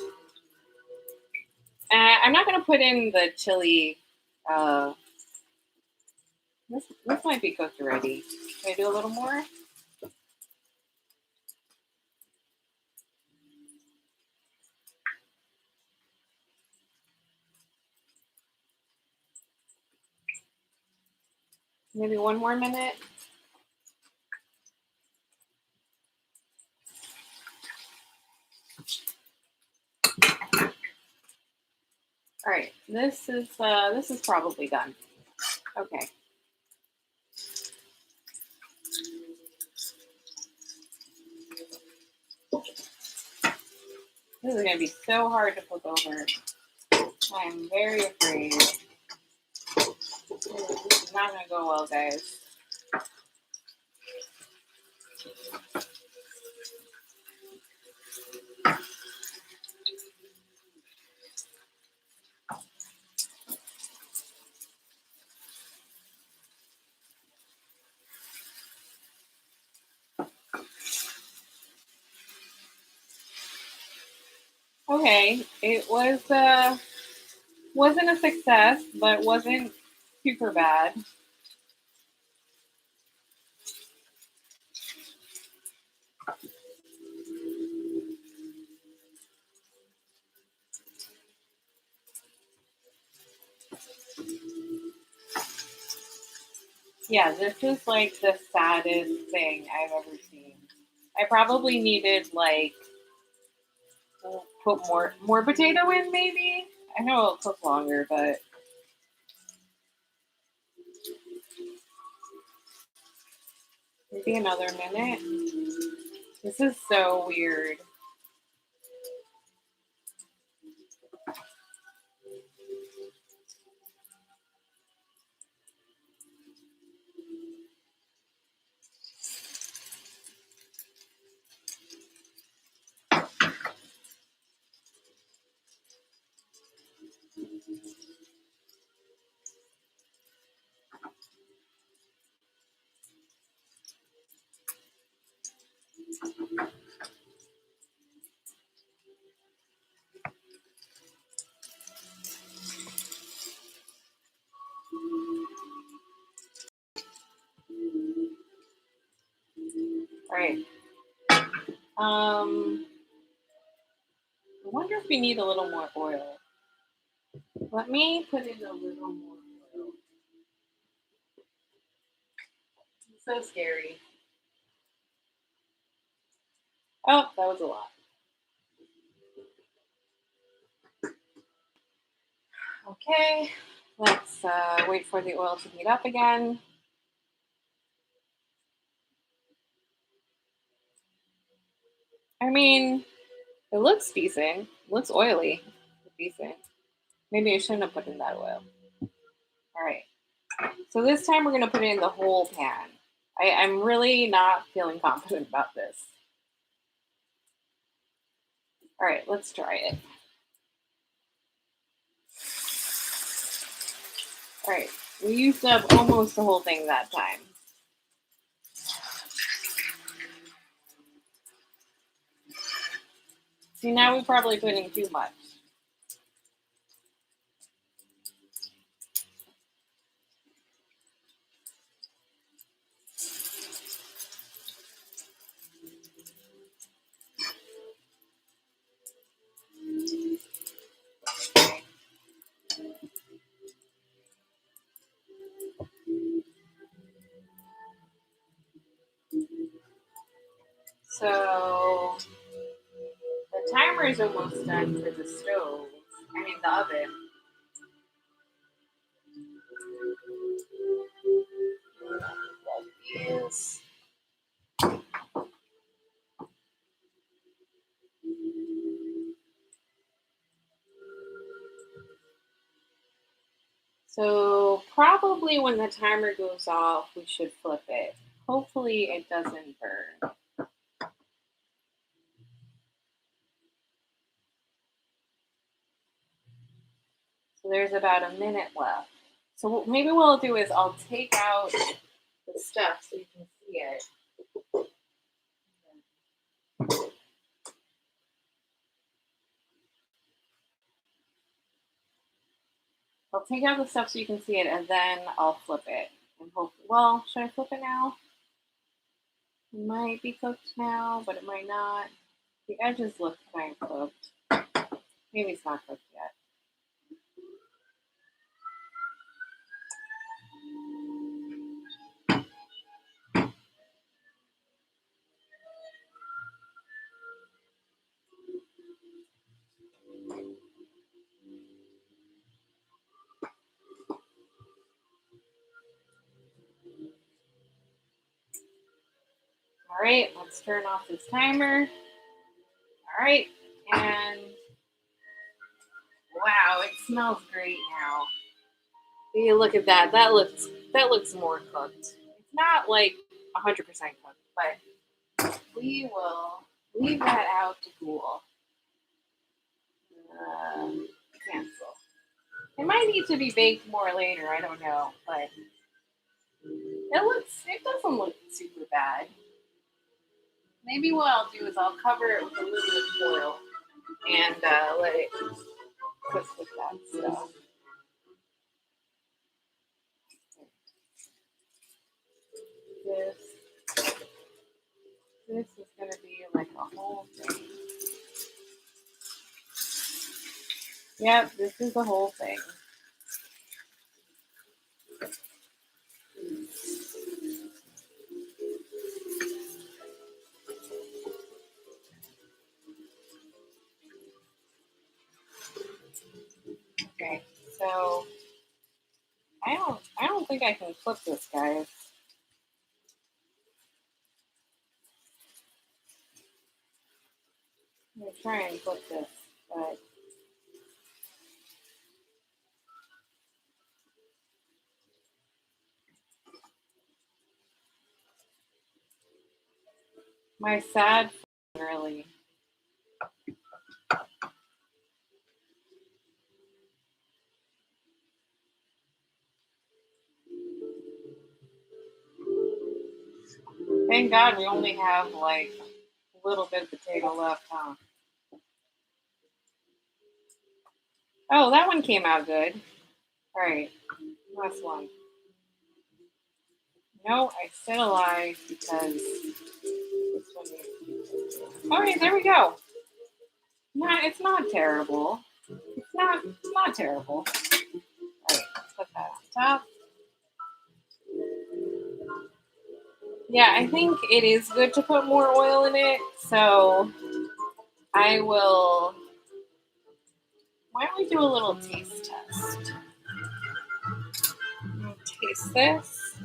I'm not gonna put in the chili. This might be cooked already. Can I do a little more? Maybe one more minute. All right, this is probably done. Okay. This is gonna be so hard to flip over. I'm very afraid. This is not gonna go well, guys. Okay, it wasn't a success, but wasn't super bad. Yeah, this is like the saddest thing I've ever seen. I probably needed like put more potato in, maybe? I know it'll cook longer, but maybe another minute. This is so weird. All right. I wonder if we need a little more oil. Let me put in a little more oil. It's so scary. Oh, that was a lot. Okay, let's wait for the oil to heat up again. I mean, it looks decent. It looks oily. It's decent. Maybe I shouldn't have put in that oil. All right. So this time we're going to put it in the whole pan. I'm really not feeling confident about this. All right, let's try it. All right, we used up almost the whole thing that time. See, now we probably put in too much. So the timer is almost done for the stove. I mean the oven. Yes. So probably when the timer goes off, we should flip it. Hopefully it doesn't burn. So there's about a minute left. So maybe what I'll do is I'll take out the stuff so you can see it. I'll take out the stuff so you can see it, and then I'll flip it. And hope. Well, should I flip it now? It might be cooked now, but it might not. The edges look kind of cooked. Maybe it's not cooked yet. All right, let's turn off this timer. All right, and wow, it smells great now. See, look at that. That looks more cooked. It's not like 100% cooked, but we will leave that out to cool. Cancel. It might need to be baked more later. I don't know, but it doesn't look super bad. Maybe what I'll do is I'll cover it with a little bit of foil and let it cook with that stuff. This is going to be like a whole thing. Yep, this is the whole thing. think I can flip this, guys. I'm gonna try and flip this, but my sad really. Thank God we only have like a little bit of potato left, huh? Oh, that one came out good. All right, last one. No, I said a lie because this one needs. All right, there we go. No, it's not terrible. It's not terrible. All right, put that on top. Yeah, I think it is good to put more oil in it, so I will. Why don't we do a little taste test? Taste this.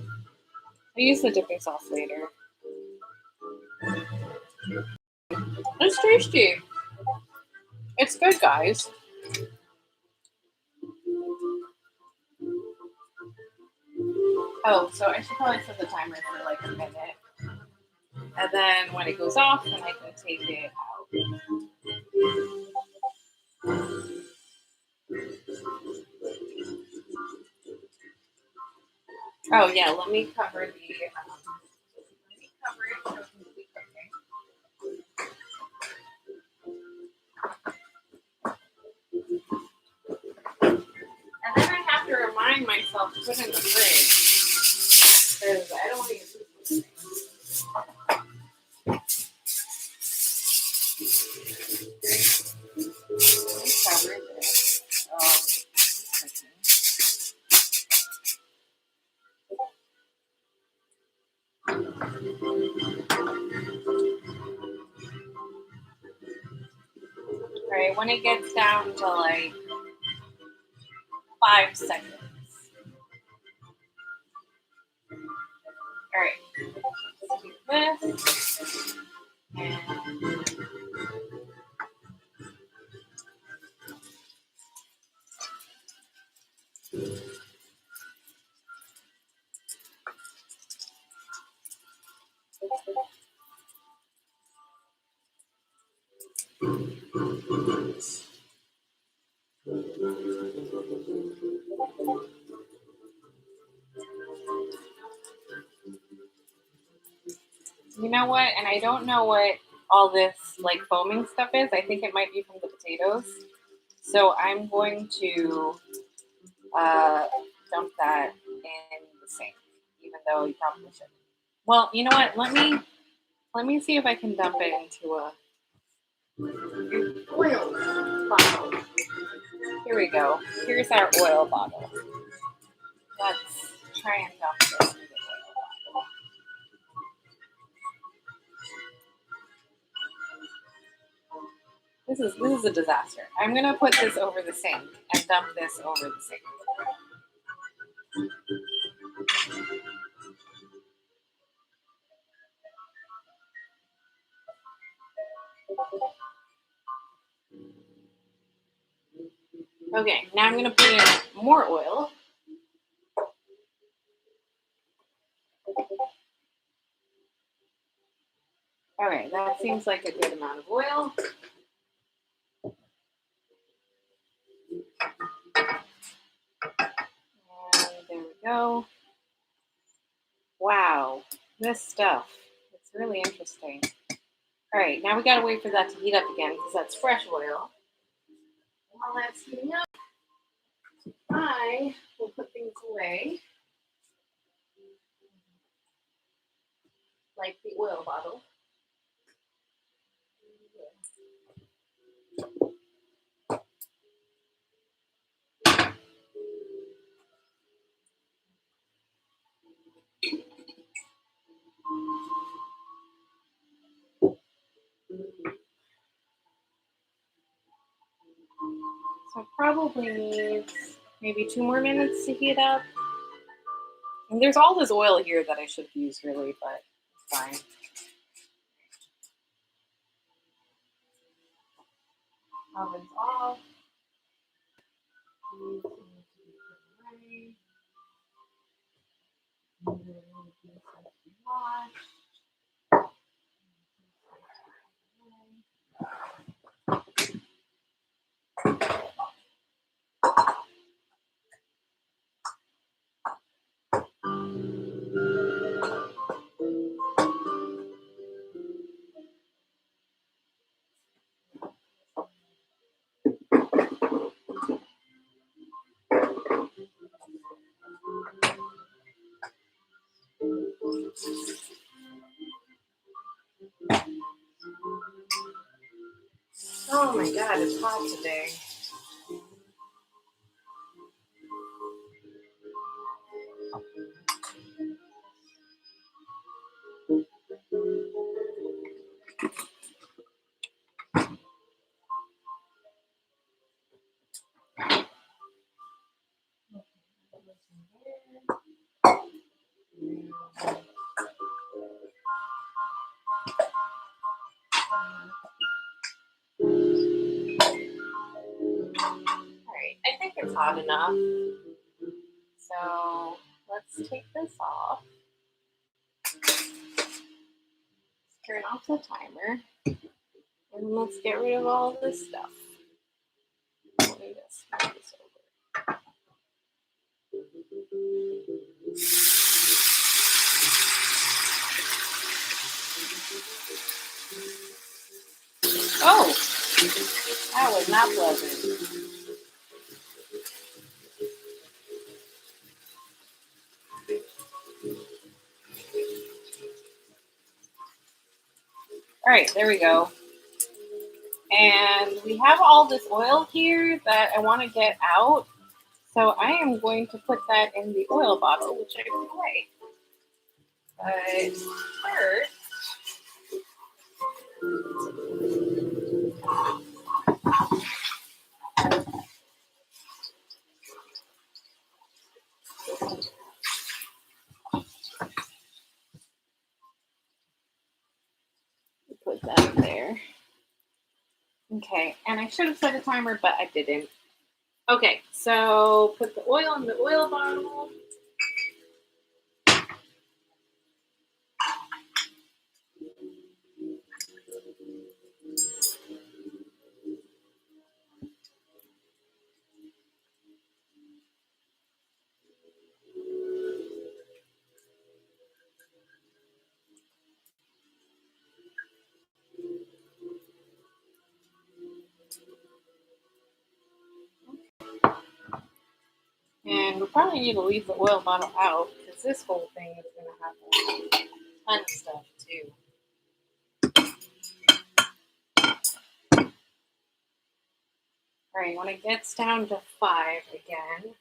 I use the dipping sauce later. It's tasty. It's good, guys. Oh, so I should probably set the timer for like a minute. And then when it goes off, then I can take it out. Oh yeah, let me cover the. Let me cover it so it can be cooking. And then I have to remind myself to put it in the fridge because I don't want to use this. Let me cover this. Oh, all right, when it gets down to like 5 seconds. All right, let's do this. And you know what? And I don't know what all this like foaming stuff is. I think it might be from the potatoes. So I'm going to dump that in the sink, even though you probably should. Well, you know what? Let me see if I can dump it into a oil bottle. Here we go. Here's our oil bottle. Let's try and dump this into the oil bottle. This is a disaster. I'm gonna put this over the sink and dump this over the sink. Okay, now I'm gonna put in more oil. All right, that seems like a good amount of oil. And there we go. Wow, this stuff. It's really interesting. All right, now we gotta wait for that to heat up again because that's fresh oil. While that's heating up, I will put things away, like the oil bottle. So it probably needs maybe 2 more minutes to heat up. And there's all this oil here that I should use really, but it's fine. Oven's off. Oh my god, it's hot today. Alright, I think it's hot enough. So let's take this off. Turn off the timer. And let's get rid of all this stuff. Let me just move this over. Oh, that was not pleasant. All right, there we go. And we have all this oil here that I want to get out. So I am going to put that in the oil bottle, which I put away. But first, put that there. Okay, and I should have set a timer, but I didn't. Okay, so put the oil in the oil bottle. And we'll probably need to leave the oil bottle out because this whole thing is going to have a ton of stuff too. All right, when it gets down to 5 again,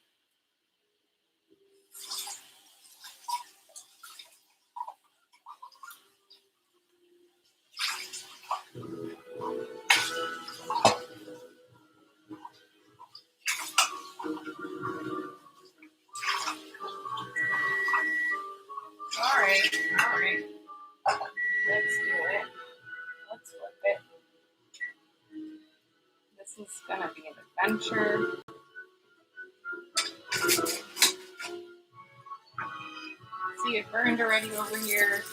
all right. Let's do it. Let's flip it. This is going to be an adventure. See, it burned already over here.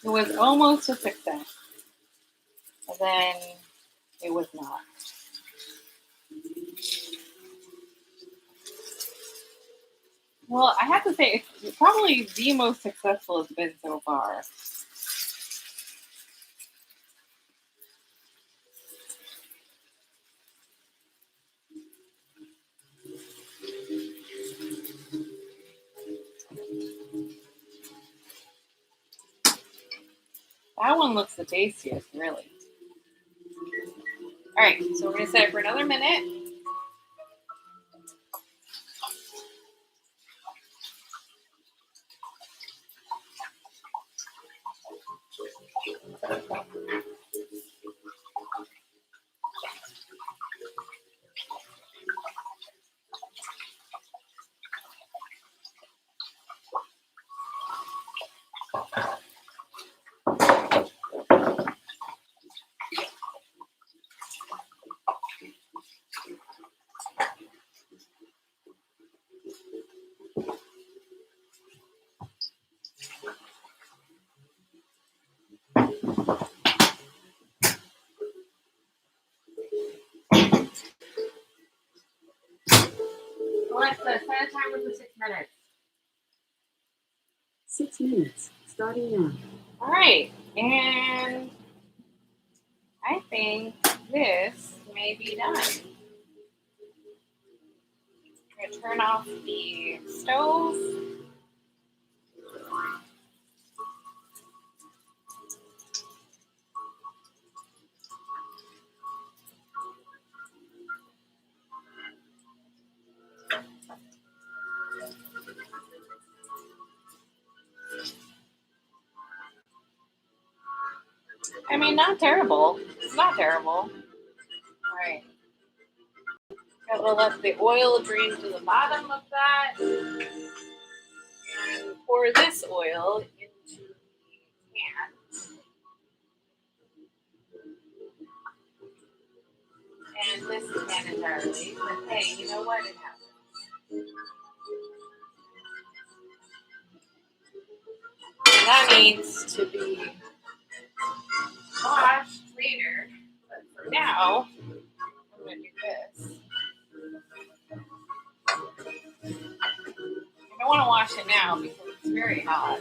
It was almost a success. And then it was not. Well, I have to say, it's probably the most successful it's been so far. That one looks the tastiest, really. All right, so we're going to set it for another minute. Alexa, set a timer for 6 minutes. 6 minutes, starting now. All right, and I think this may be done. I'm gonna turn off the stove. I mean, not terrible. It's not terrible. All right. Gotta let the oil drain to the bottom of that. And pour this oil into the pan. And this pan entirely. But hey, you know what? It happens. And that needs to be washed later. But for now, I'm going to do this. I don't want to wash it now because it's very hot.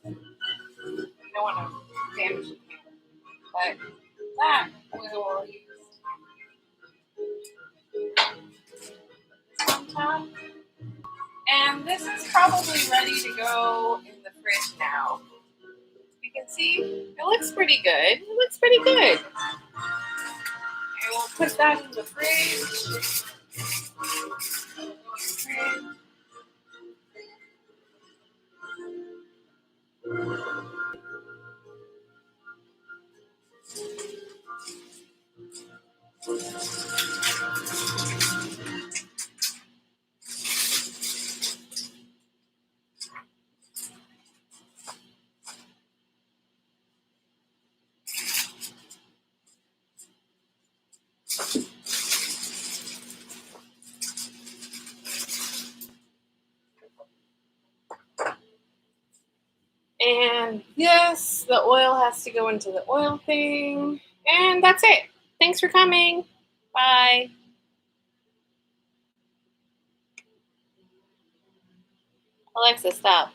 I don't want to damage the pan. But that oil used on top. And this is probably ready to go in the fridge now. You can see it looks pretty good. It looks pretty good. I will put that in the fridge. And yes, the oil has to go into the oil thing. And that's it. Thanks for coming. Bye. Alexa, stop.